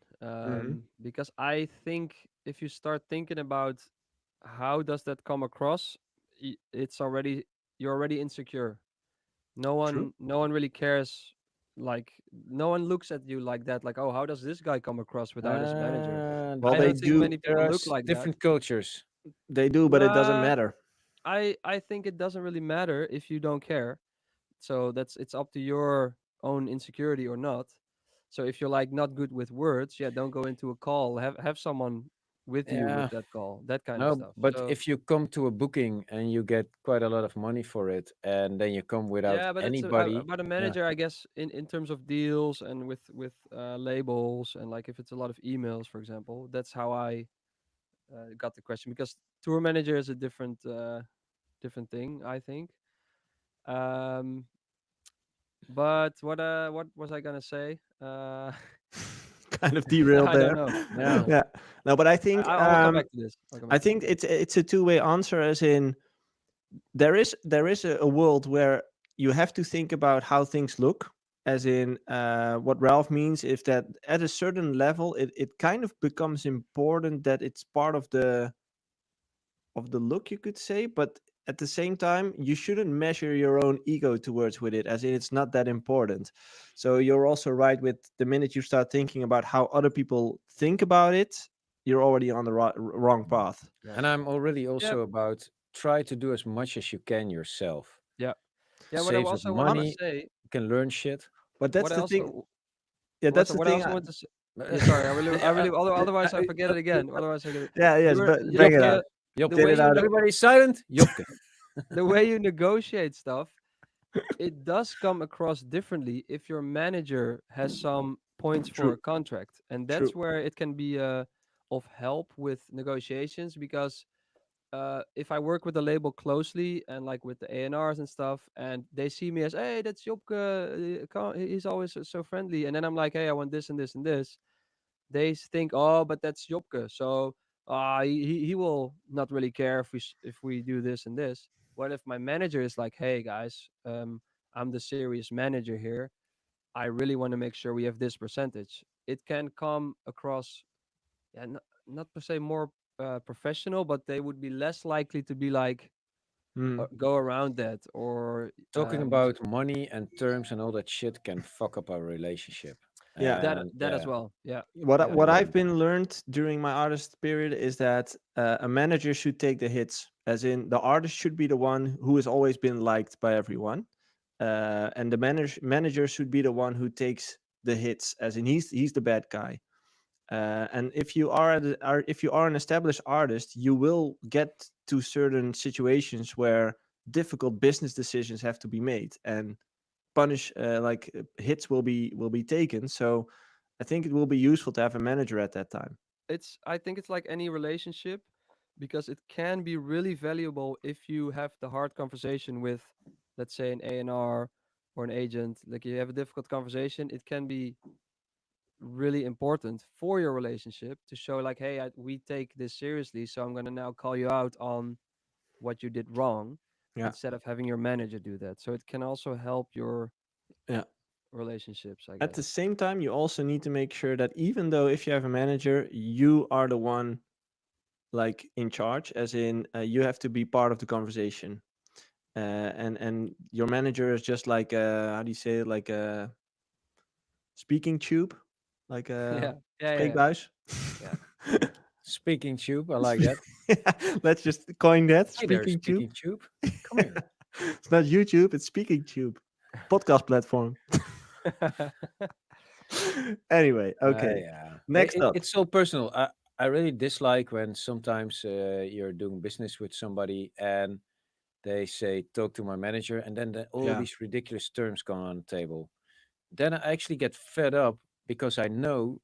Because I think if you start thinking about how does that come across, it's already you're already insecure. No True. one really cares. Like no one looks at you like that. Like, oh, how does this guy come across without his manager? Well, I they don't think do. many there people are look like that. different cultures. They do, but it doesn't Uh, matter. I think it doesn't really matter if you don't care. So it's up to your own insecurity or not. So if you're like not good with words, yeah, don't go into a call. Have someone with you Yeah. with that call, that kind of No, stuff. but So if you come to a booking and you get quite a lot of money for it, and then you come without yeah, but it's anybody, about a yeah, manager, I guess, in terms of deals and with labels and like if it's a lot of emails, for example. That's how I got the question because tour manager is a different thing, I think. Um, but what was I gonna say? Kind of derailed I don't there. know. I don't yeah, know. Yeah. No, but I think I will come back to this. I'll come I back to think this. it's a two-way answer, as in there is a world where you have to think about how things look, as in what Ralph means is that at a certain level it kind of becomes important that it's part of the look, you could say, but at the same time you shouldn't measure your own ego towards with it, as in it's not that important. So you're also right with the minute you start thinking about how other people think about it, you're already on the wrong path. Yeah. and I'm already Yeah. also about try to do as much as you can yourself. Yeah. Yeah. What I Saves us also wanted to money. say, You can learn shit. But what that's I the thing. also, Yeah, that's the what I thing. also want to say. Yeah, sorry. I Yeah, really. Otherwise, I forget it again. Otherwise, I get it. Yeah, yes, You're, but you bring it Jopke. out. the Jopke. Get way it you out. Everybody silent. Jopke. the way you negotiate stuff, it does come across differently if your manager has some points for True. a contract, and True. that's where it can be of help with negotiations because if I work with the label closely and like with the A&Rs and stuff, and they see me as, hey, that's Jopke, he's always so friendly, and then I'm like, hey, I want this and this and this. They think, oh, but that's Jopke, so he will not really care if we do this and this. What if my manager is like, hey guys, I'm the serious manager here. I really want to make sure we have this percentage. It can come across, yeah, not per se more professional, but they would be less likely to be like Hmm. go around that or Talking about money and terms and all that shit can fuck up our relationship. Yeah. And that as yeah, well. Yeah, What yeah, what yeah. I've been learned during my artist period is that a manager should take the hits, as in the artist should be the one who has always been liked by everyone, and the manager should be the one who takes the hits, as in he's the bad guy. And if you if you are an established artist, you will get to certain situations where difficult business decisions have to be made, and hits will be taken. So I think it will be useful to have a manager at that time. I think it's like any relationship because it can be really valuable if you have the hard conversation with, let's say, an A&R or an agent. Like you have a difficult conversation, it can be really important for your relationship to show like, hey, we take this seriously, so I'm going to now call you out on what you did wrong Yeah. instead of having your manager do that. So it can also help your Yeah. relationships, I At the guess. same time, you also need to make sure that even though if you have a manager, you are the one like in charge, as in you have to be part of the conversation. And your manager is just like how do you say it, like a speaking tube, like a Yeah, yeah, yeah, spreekbuis. yeah. speaking tube, I like that. Let's just coin that Hey there, speaking tube. speaking tube. Come here. It's not YouTube, it's speaking tube. podcast platform. Anyway, okay. Yeah. Next up. It's so personal. I really dislike when sometimes you're doing business with somebody and they say, talk to my manager, and then all Yeah. these ridiculous terms come on the table. Then I actually get fed up because I know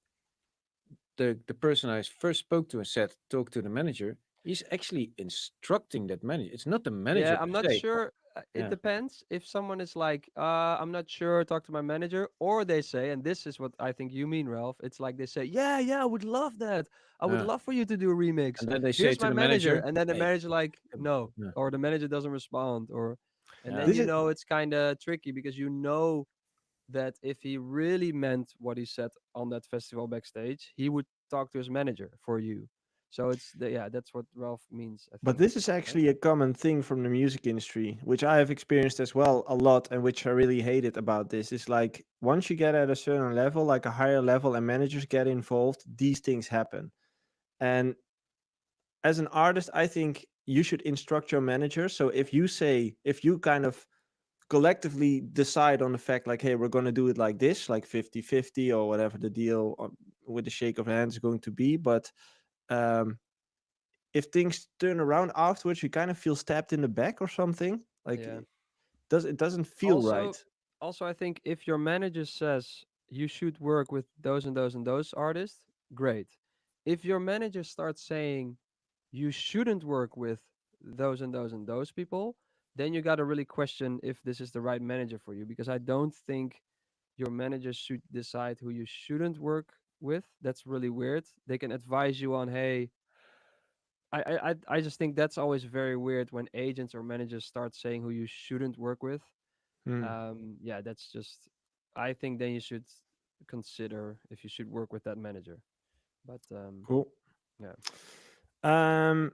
the person I first spoke to and said, talk to the manager, he's actually instructing that manager. It's not the manager Yeah, per I'm not se. sure. It Yeah. depends. If someone is like, I'm not sure, talk to my manager, or they say, and this is what I think you mean, Ralph. It's like they say, yeah, I would love that. I would Yeah. love for you to do a remix. And then they say Here's to my the manager, manager, and then the hey, manager like, no, yeah. or the manager doesn't respond, or, and Yeah. then This you is know it's kind of tricky because you know that if he really meant what he said on that festival backstage, he would talk to his manager for you. So yeah, that's what Ralph means, I But think. this is Right? actually a common thing from the music industry, which I have experienced as well a lot, and which I really hated about this. Is like once you get at a certain level, like a higher level, and managers get involved, these things happen. And as an artist, I think you should instruct your manager. So if you kind of collectively decide on the fact, like, hey, we're going to do it like this, like 50-50 or whatever the deal with the shake of hands is going to be. But um, if things turn around afterwards, you kind of feel stabbed in the back or something. Like Yeah. it doesn't feel Also, right. also, I think if your manager says you should work with those and those and those artists, great. If your manager starts saying you shouldn't work with those and those and those people, then you got to really question if this is the right manager for you, because I don't think your manager should decide who you shouldn't work with. That's really weird. They can advise you on, hey, I just think that's always very weird when agents or managers start saying who you shouldn't work with. Hmm. Yeah, that's just, I think then you should consider if you should work with that manager. But Cool. yeah. Um,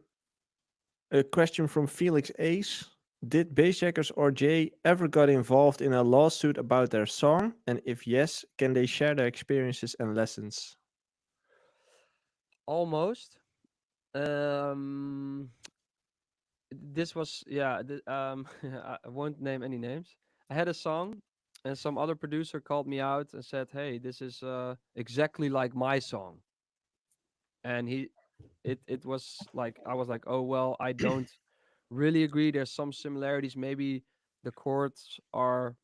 a question from Felix Ace. Did Bassjackers or Jay ever got involved in a lawsuit about their song? And if yes, can they share their experiences and lessons? Almost. Um, this was, yeah. I won't name any names. I had a song, and some other producer called me out and said, "Hey, this is exactly like my song." And it was like, I was like, "Oh well, I don't really agree. There's some similarities. Maybe the chords are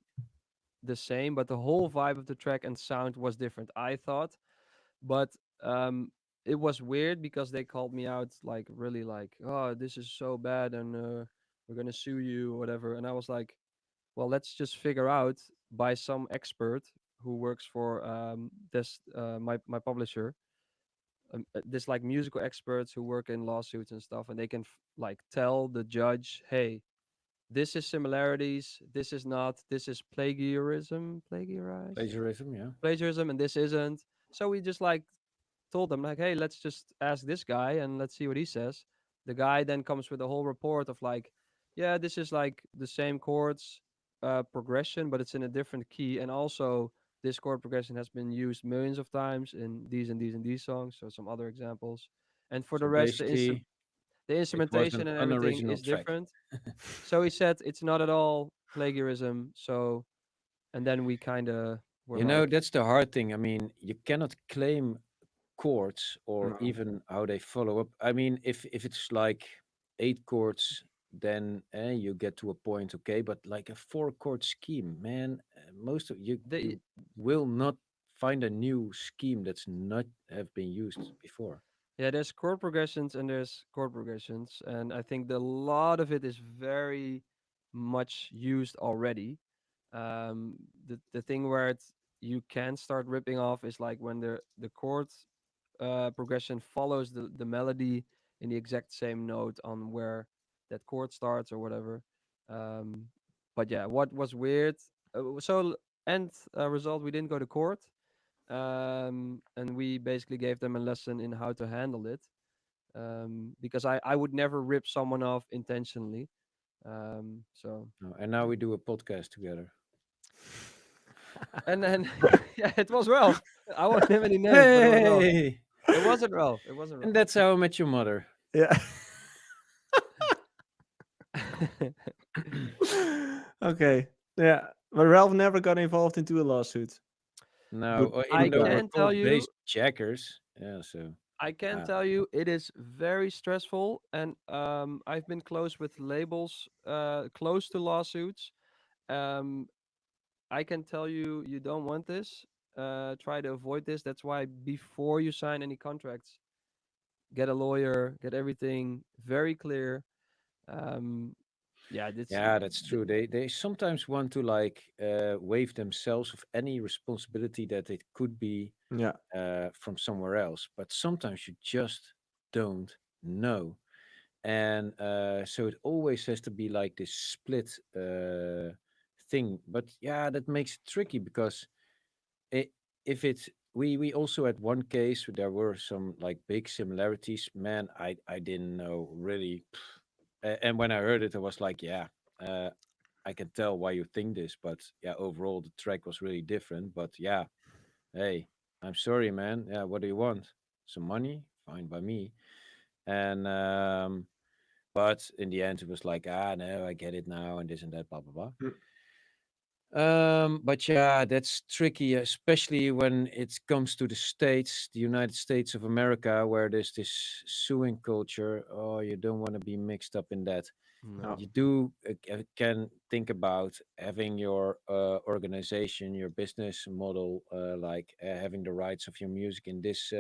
the same, but the whole vibe of the track and sound was different, I thought." But um, it was weird because they called me out like really like, "Oh, this is so bad, and we're gonna sue you or whatever." And I was like, "Well, let's just figure out by some expert who works for this my publisher, this like musical experts who work in lawsuits and stuff, and they can like tell the judge, hey, this is similarities, this is not, this is Plagiarism, yeah. plagiarism, and this isn't." So we just like told them like, hey, let's just ask this guy and let's see what he says. The guy then comes with a whole report of like, yeah, this is like the same chords progression, but it's in a different key, and also this chord progression has been used millions of times in these and these and these songs. So some other examples, and for So the rest, basically, the it was instrumentation an and everything unoriginal is track. different. So he said it's not at all plagiarism. So, and then we kind of were You know, like, that's the hard thing. I mean, you cannot claim chords or No. even how they follow up. I mean, if it's like 8 chords, then you get to a point, okay. But like a 4 chord scheme, man, most of the you will not find a new scheme that's not have been used before. yeah, there's chord progressions and there's chord progressions, and I think the lot of it is very much used already. The thing where you can start ripping off is like when the chord progression follows the melody in the exact same note on where that chord starts or whatever. Um, but yeah, what was weird? End result, we didn't go to court, and we basically gave them a lesson in how to handle it, because I would never rip someone off intentionally. So And now we do a podcast together. and then yeah, it was Ralph. I won't name any names, but it was Ralph. Hey, It wasn't Ralph. It wasn't and Ralph. that's how I met your mother. Yeah. Okay. Yeah. But Ralph never got involved into a lawsuit. No, Good, I even good though guy. we're can tell you, code-based jackers, yeah. So I can uh, tell you, it is very stressful, and I've been close with labels, close to lawsuits. Um, I can tell you, you don't want this. Try to avoid this. That's why before you sign any contracts, get a lawyer, get everything very clear. Um, yeah, yeah, that's true. They sometimes want to like waive themselves of any responsibility that it could be Yeah. from somewhere else, but sometimes you just don't know. And so it always has to be like this split thing. But yeah, that makes it tricky because it, if it's we also had one case where there were some like big similarities. Man, I didn't know really. And when I heard it, I was like, yeah, uh, I can tell why you think this, but yeah, overall the track was really different. But yeah, hey, I'm sorry, man. Yeah, what do you want? Some money? Fine by me. And but in the end, it was like, ah, no, I get it now, and this and that, blah blah blah. Mm. But yeah, that's tricky, especially when it comes to the States, the United States of America, where there's this suing culture. Oh, you don't want to be mixed up in that. No. no. You do can think about having your organization, your business model, like having the rights of your music in this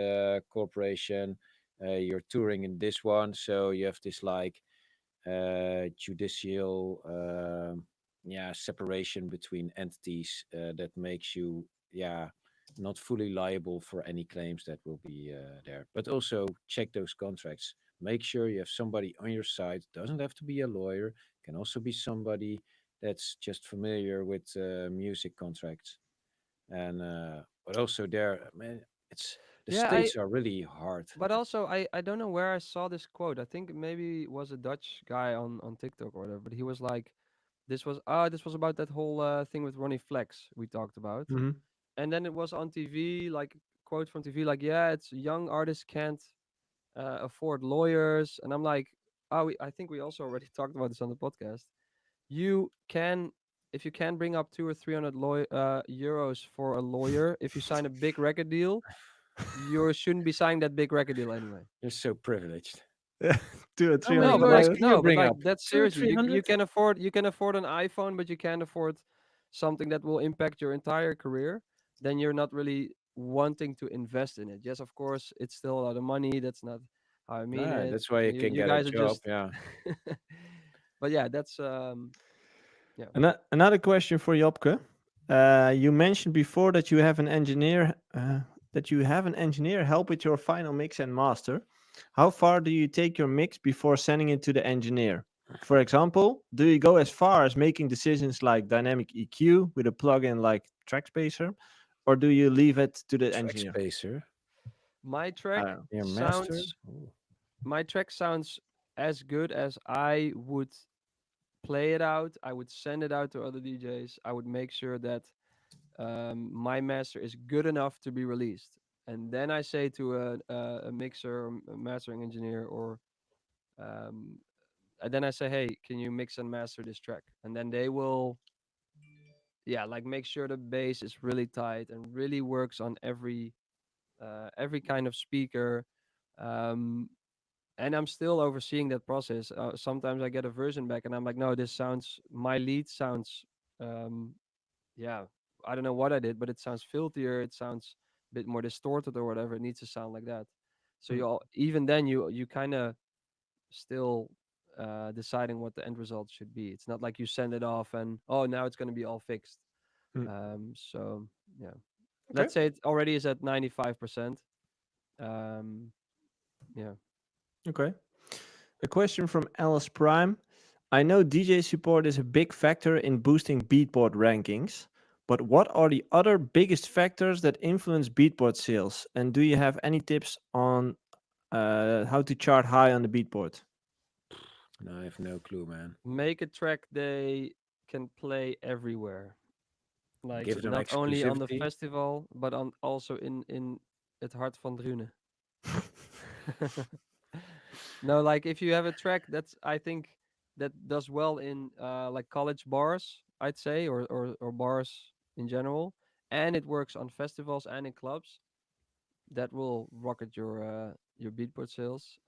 corporation, you're touring in this one, so you have this like judicial yeah separation between entities that makes you yeah not fully liable for any claims that will be there, but also check those contracts, make sure you have somebody on your side. Doesn't have to be a lawyer, can also be somebody that's just familiar with music contracts. And but also there, man, it's the Yeah, I states are really hard. but also I don't know where I saw this quote. I think maybe it was a Dutch guy on TikTok or whatever, but he was like, this was about that whole thing with Ronnie Flex we talked about. Hmm. And then it was on TV, like quote from TV, like, yeah, it's young artists can't afford lawyers. And I'm like, oh, I think we also already talked about this on the podcast. You can, if you can bring up 200 or 300 euros for a lawyer, if you sign a big record deal, you shouldn't be signing that big record deal anyway. You're so privileged. Two or How three many No, hundred but like lawyers lawyers. can you no, but bring like up? that's Two, seriously. three You hundred? can afford an iPhone, but you can't afford something that will impact your entire career. Then you're not really wanting to invest in it. Yes, of course, it's still a lot of money. That's not how I mean Ah, it. that's why you can You get a guys are job. just. Yeah. But yeah, that's yeah. Another question for Jopke. You mentioned before that you have an engineer help with your final mix and master. How far do you take your mix before sending it to the engineer? For example, do you go as far as making decisions like dynamic EQ with a plugin like Trackspacer, or do you leave it to the Track engineer? spacer. My I track don't know. Your master. sounds Ooh. my track sounds as good as I would play it out. I would send it out to other DJs. I would make sure that my master is good enough to be released. And then I say to a mixer, or a mastering engineer, or um, and then I say, hey, can you mix and master this track? And then they will, yeah, like make sure the bass is really tight and really works on every kind of speaker. Um, and I'm still overseeing that process. Sometimes I get a version back, and I'm like, no, this sounds, my lead sounds, um, yeah, I don't know what I did, but it sounds filthier. It sounds a bit more distorted or whatever. It needs to sound like that. So Mm, even then you kind of still deciding what the end result should be. It's not like you send it off and oh now it's going to be all fixed. mm. So yeah, Okay. let's say it already is at 95%. Um, yeah. Okay. A question from Alice Prime. I know DJ support is a big factor in boosting Beatport rankings, but what are the other biggest factors that influence Beatport sales? And do you have any tips on how to chart high on the Beatport? No, I have no clue, man. Make a track they can play everywhere, like Give them not only on the exclusivity. festival but on also in het hart van Drunen. No, like if you have a track that's, I think, that does well in like college bars, I'd say, or bars in general, and it works on festivals and in clubs. That will rocket your Beatport sales.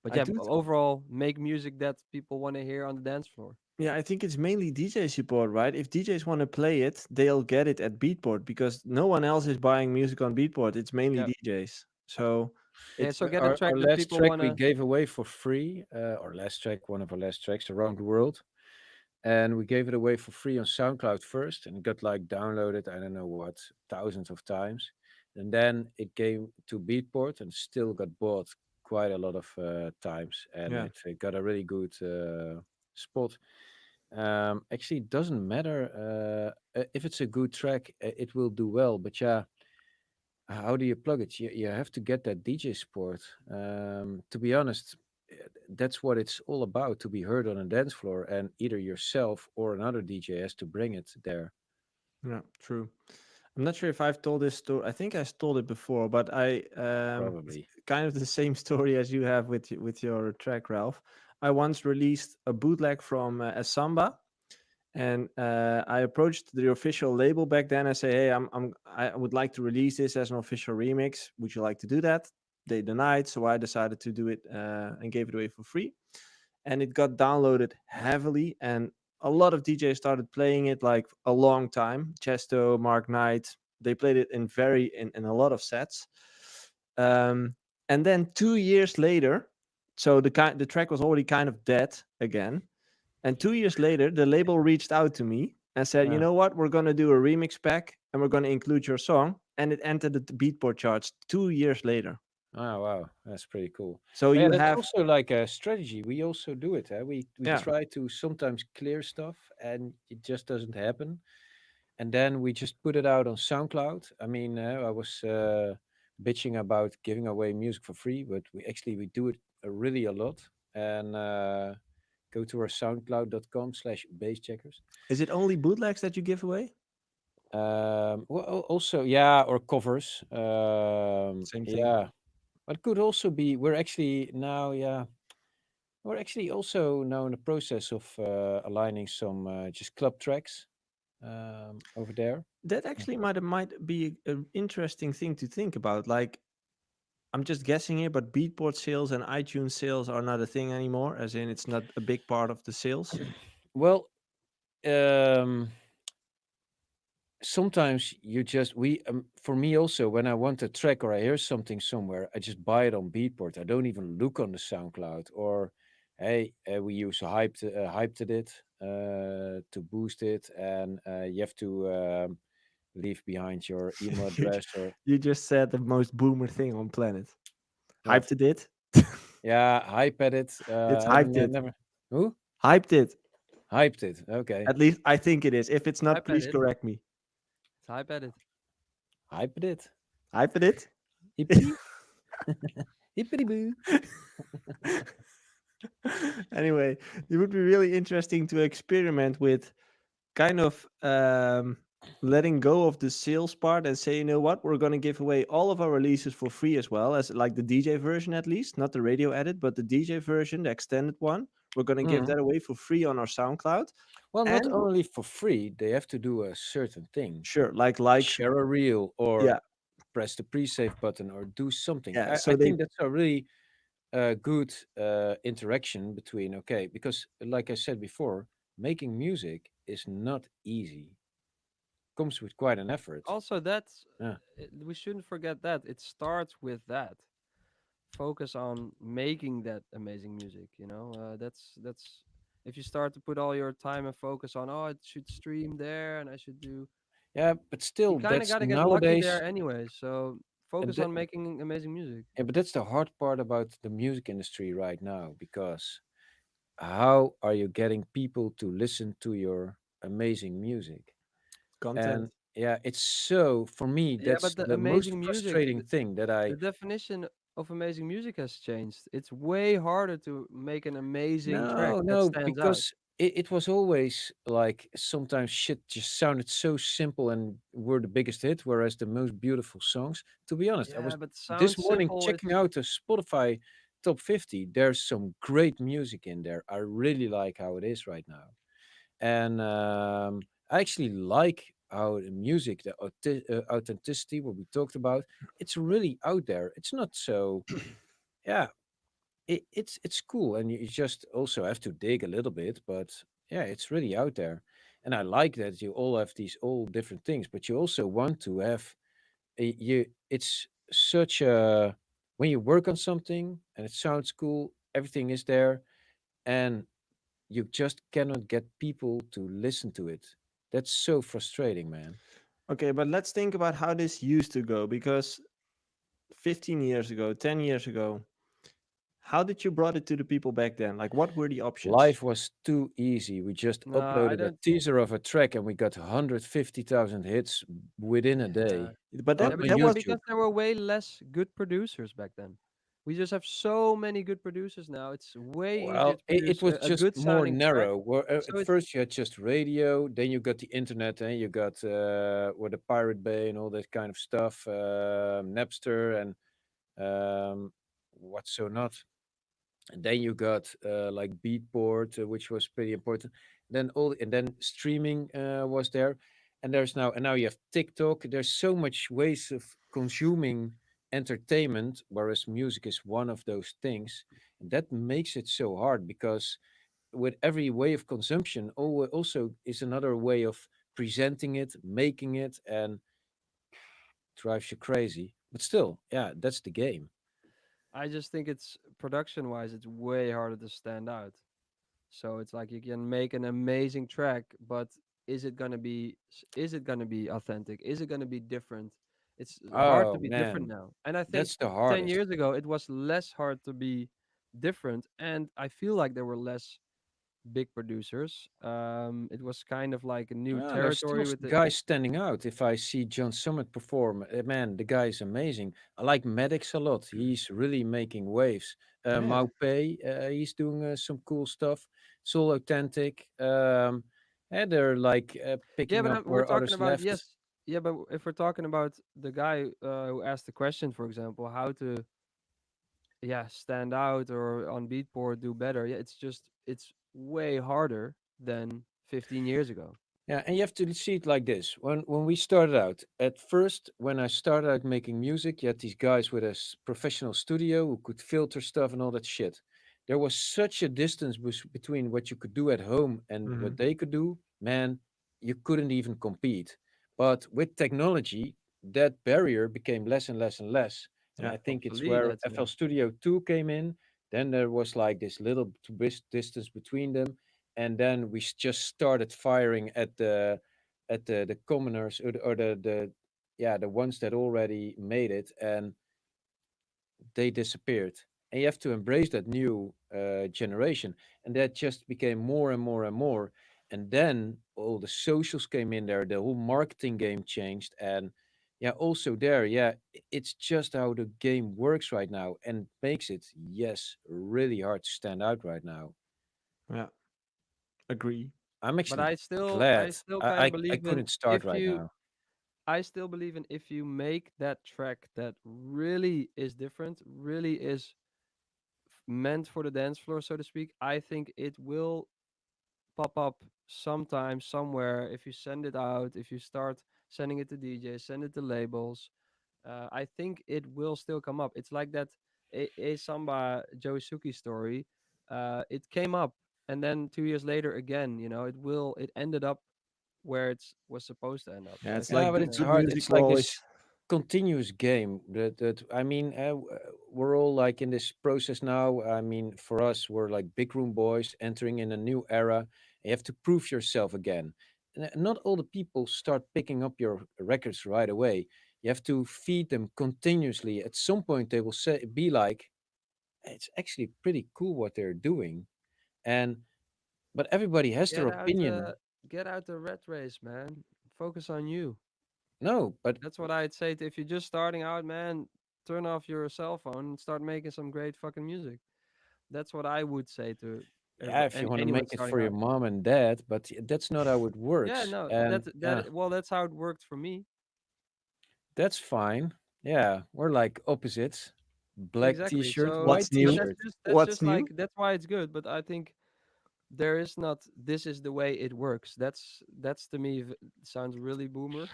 But I yeah, do. overall, make music that people want to hear on the dance floor. Yeah, I think it's mainly DJ support, right? If DJs want to play it, they'll get it at Beatport because no one else is buying music on Beatport. It's mainly Yeah, DJs. So yeah. it's So get a Our track that last people track we wanna. gave away for free, our last track, one of our last tracks around the world, and we gave it away for free on SoundCloud first, and it got like downloaded, I don't know what, thousands of times, and then it came to Beatport and still got bought quite a lot of times, and yeah, it got a really good spot. Actually, it doesn't matter if it's a good track, it will do well, but yeah, how do you plug it? You have to get that DJ support. To be honest, that's what it's all about, to be heard on a dance floor, and either yourself or another DJ has to bring it there. yeah, true. I'm not sure if I've told this story. I think I told it before, but I it's Probably. kind of the same story as you have with your track, Ralph. I once released a bootleg from a samba, and I approached the official label back then. I say, "Hey, I would like to release this as an official remix. Would you like to do that?" They denied, so I decided to do it and gave it away for free. And it got downloaded heavily, and a lot of DJs started playing it like a long time. Chesto, Mark Knight, they played it in a lot of sets. Um, and then 2 years later, so the track was already kind of dead again, and 2 years later, the label reached out to me and said, "You Yeah. know what? We're going to do a remix pack and we're going to include your song." And it entered the Beatport charts 2 years later. Oh wow, that's pretty cool. So Yeah, you that's have, also like a strategy. We also do it. We yeah, try to sometimes clear stuff, and it just doesn't happen. And then we just put it out on SoundCloud. I mean, I was bitching about giving away music for free, but we do it really a lot. And go to our soundcloud.com/basecheckers. is it only bootlegs that you give away? Well, also, yeah, or covers. Same thing. Yeah, but could also be. We're actually now, yeah, we're actually also now in the process of aligning some just club tracks over there. That actually might be an interesting thing to think about. Like, I'm just guessing here, but Beatport sales and iTunes sales are not a thing anymore, as in it's not a big part of the sales. Well, um, sometimes you just we for me also, when I want a track or I hear something somewhere, I just buy it on Beatport. I don't even look on the SoundCloud, or hey, we use hyped it to boost it, and you have to leave behind your email you, address or you just said the most boomer thing on planet. what. Hyped it. Yeah, hype at it. It's I've hyped it. never. Who Hyped it. hyped it? Okay, At least I think it is. If it's not, Hype at please it. correct me. It's hype at it. hyped it. Hyped it. Hippity hippity boo. Anyway, it would be really interesting to experiment with kind of letting go of the sales part and say, you know what, we're going to give away all of our releases for free as well, as like the DJ version, at least not the radio edit, but the DJ version, the extended one. We're going to give Mhm. that away for free on our SoundCloud. Well, not And only for free, they have to do a certain thing. sure, like likes, Share a reel or yeah, press the pre-save button or do something. yeah. I So they think that's a really good interaction between, okay, because like I said before, making music is not easy. Comes with quite an effort. Also, that's Yeah. we shouldn't forget that it starts with that. Focus on making that amazing music. That's if you start to put all your time and focus on, oh, it should stream there and I should do. Yeah, but You still, kind of that's got to get lucky nowadays. there anyway. So And focus that, on making amazing music. yeah, but that's the hard part about the music industry right now, because how are you getting people to listen to your amazing music? content. And yeah, it's so, for me, Yeah, that's but the the most amazing music, frustrating thing that I. the definition of amazing music has changed. It's way harder to make an amazing track No, that no, stands out. because it was always like sometimes shit just sounded so simple and were the biggest hit, whereas the most beautiful songs, to be honest, I Yeah, was but this sounds morning simple. checking It's out the Spotify top 50. There's some great music in there. I really like how it is right now. and I actually like how the music, the authenticity, what we talked about, it's really out there. It's not so, yeah, it's cool, and you just also have to dig a little bit, but yeah, it's really out there. And I like that you all have these all different things, but you also want to have you. It's such a when you work on something and it sounds cool, everything is there, and you just cannot get people to listen to it. That's so frustrating, man. Okay, but let's think about how this used to go, because 15 years ago, 10 years ago, how did you brought it to the people back then? Like, what were the options? Life was too easy. We just No, I uploaded a don't. teaser of a track and we got 150,000 hits within a Yeah. day But on, Yeah, that but on that was YouTube. because there were way less good producers back then. We just have so many good producers now. It's way easier Well, to it produce was a just good more sounding track. narrow. Where So at it's first you had just radio, then you got the internet, and you got with the Pirate Bay and all that kind of stuff, Napster and what's so not. And then you got like Beatport, which was pretty important. Then streaming was there, and now you have TikTok. There's so much ways of consuming entertainment, whereas music is one of those things. And that makes it so hard because with every way of consumption, also is another way of presenting it, making it, and drives you crazy. But still, yeah, that's the game. I just think it's production wise, it's way harder to stand out. So it's like you can make an amazing track, but is it gonna be authentic? Is it gonna be different? It's hard to Oh be different man, now. And I think that's the 10 hardest. years ago it was less hard to be different, and I feel like there were less big producers. It was kind of like a new Ah, there's still territory with the guys standing out. If I see John Summit perform, man, the guy is amazing. I like Maddox a lot. He's really making waves. yeah. Maupay, he's doing some cool stuff. It's all authentic. And they're like Yeah, picking but up we're where talking others about left. yes, yeah, but if we're talking about the guy who asked the question, for example, how to stand out or on Beatport do better, yeah, it's way harder than 15 years ago. Yeah, and you have to see it like this. When we started out, at first, when I started out making music, you had these guys with a professional studio who could filter stuff and all that shit. There was such a distance between what you could do at home and Hmm. what they could do. Man, you couldn't even compete. But with technology, that barrier became less and less and less. And Yeah. I think it's Hopefully where that's FL Studio 2 came in. Then there was like this little distance between them, and then we just started firing at the commoners, or the yeah, the ones that already made it, and they disappeared. And you have to embrace that new generation, and that just became more and more and more. And then all the socials came in there, the whole marketing game changed, and yeah, also there, yeah, it's just how the game works right now, and makes it, yes, really hard to stand out right now. Yeah. Agree. I'm but actually I glad still I kind of I believe in couldn't start if right you now. I still believe in if you make that track that really is different, really is meant for the dance floor, so to speak, I think it will pop up sometime somewhere if you send it out, if you start sending it to DJs, send it to labels. I think it will still come up. It's like that a Samba Joe Suki story. It came up, and then 2 years later again. It ended up where it was supposed to end up. Yeah, So I it's Yeah, think like but good, it's good hard. music It's will like always. this continuous game that I mean, we're all like in this process now. I mean, for us, we're like big room boys entering in a new era. You have to prove yourself again. And not all the people start picking up your records right away. You have to feed them continuously. At some point, they will be like, it's actually pretty cool what they're doing. And but everybody has their get out opinion. the get out the rat race, man. Focus on you. No, but That's what I'd say if you're just starting out, man. Turn off your cell phone and start making some great fucking music. That's what I would say to yeah, if you and want to anyone make it starting for your out. mom and dad, but that's not how it Yeah, works. no, And that's yeah, that. Well, that's how it worked for me. that's fine. Yeah, we're like opposites. Black Exactly. t-shirt, So, white What's but new? that's t-shirt. just What's new? like that's why it's good. But I think there is not this is the way it works. That's to me sounds really boomer.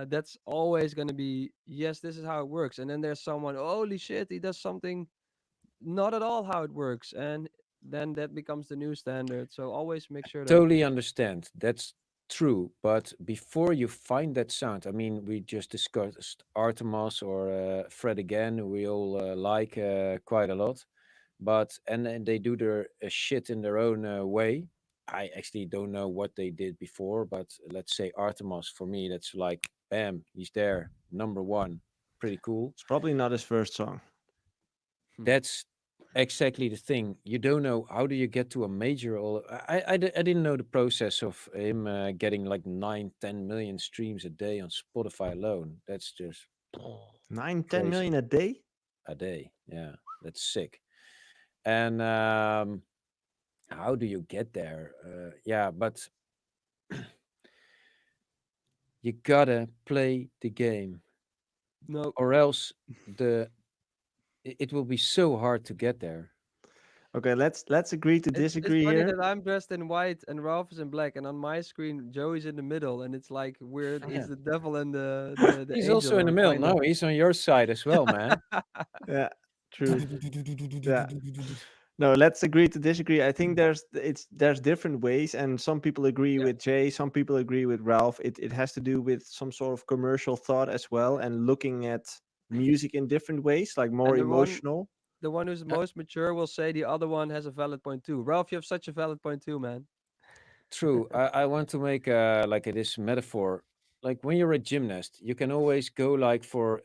That's always going to be, yes, this is how it works, and then there's someone, holy shit, he does something not at all how it works, and then that becomes the new standard. So always make sure that Totally understand. That's true. But before you find that sound, I mean, we just discussed Artemis or Fred again, who we all like quite a lot. But and they do their shit in their own way. I actually don't know what they did before, but let's say Artemis for me, that's like, bam, he's there, number one, pretty cool. It's probably not his first song. That's exactly the thing. You don't know how do you get to a major. Or I didn't know the process of him getting like 9-10 million streams a day on Spotify alone. That's just 9, 10 crazy. million a day? A day. Yeah, that's sick. And how do you get there? Yeah, but you gotta play the game, no. or else it will be so hard to get there. Okay, let's agree to It's disagree funny here. that I'm dressed in white and Ralph is in black, and on my screen Joey's in the middle, and it's like weird. Yeah. It's the devil and the He's angel, also in the middle. kind No, of. he's on your side as well, man. Yeah, true. Yeah. No, let's agree to disagree. I think there's different ways, and some people agree Yeah. with Jay, some people agree with Ralph. It has to do with some sort of commercial thought as well, and looking at music in different ways, like more And emotional. the one who's most mature will say the other one has a valid point too. Ralph, you have such a valid point too, man. True. I want to make like this metaphor. Like when you're a gymnast, you can always go like for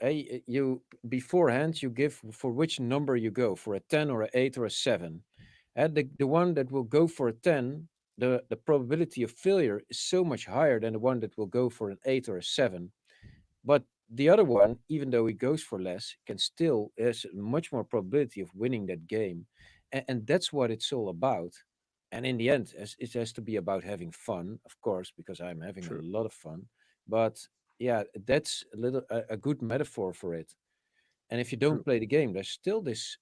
you beforehand you give for which number you go for a 10 or a 8 or a 7. And the one that will go for a 10, the probability of failure is so much higher than the one that will go for an 8 or a 7. But the other one, even though he goes for less, can still has much more probability of winning that game, and that's what it's all about. And in the end, it has to be about having fun, of course, because I'm having a True. lot of fun. But yeah, that's a good metaphor for it. And if you don't True. play the game, there's still this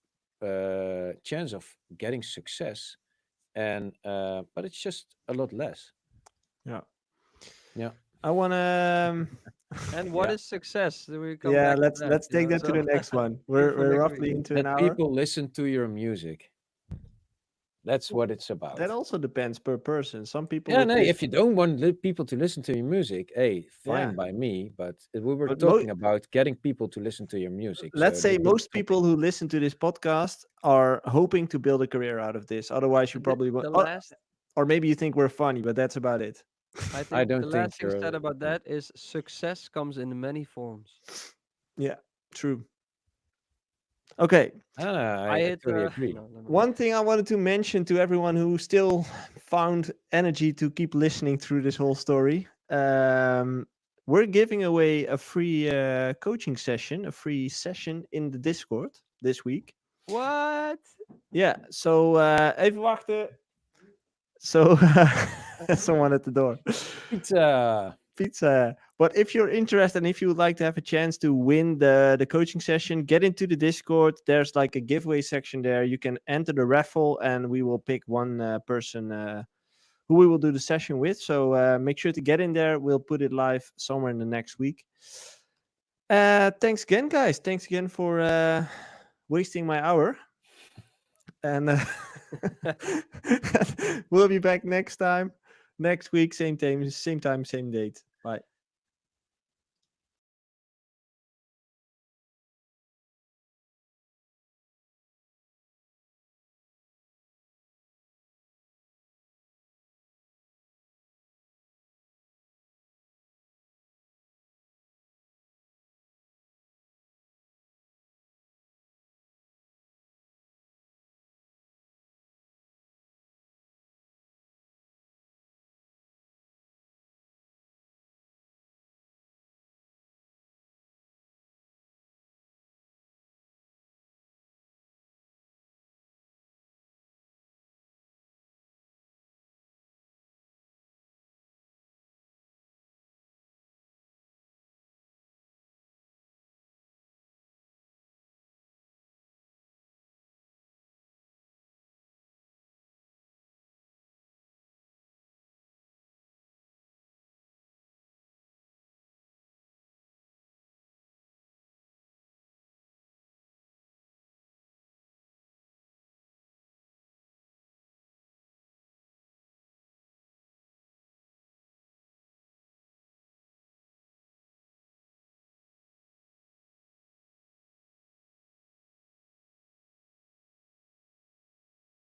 chance of getting success, and but it's just a lot less. Yeah. Yeah. I wanna And what Yeah. is success? Do we come yeah, back to let's that? take that to So the next one. food We're for we're next roughly week. into an That hour. people listen to your music. That's what it's about. That also depends per person. Some people Yeah, would no, take, if you don't want people to listen to your music, hey, yeah, fine by me. But we were but talking about getting people to listen to your music. let's So say that's the most topic. people who listen to this podcast are hoping to build a career out of this. Otherwise, you The, probably won't. the last, Or maybe you think we're funny, but that's about it. I I think the don't think last thing said you're. about No. that is success comes in many forms. Yeah, true. Okay. I I hit totally agree. no, never mind. One thing I wanted to mention to everyone who still found energy to keep listening through this whole story. We're giving away a free coaching session, a free session in the Discord this week. What? Yeah, so even wachten. So someone at the door. Pizza. Pizza. But if you're interested and if you would like to have a chance to win the coaching session, get into the Discord. There's like a giveaway section there. You can enter the raffle and we will pick one person who we will do the session with. So make sure to get in there. We'll put it live somewhere in the next week. Thanks again, guys. Thanks again for wasting my hour. And we'll be back next week, same time, same date. Bye.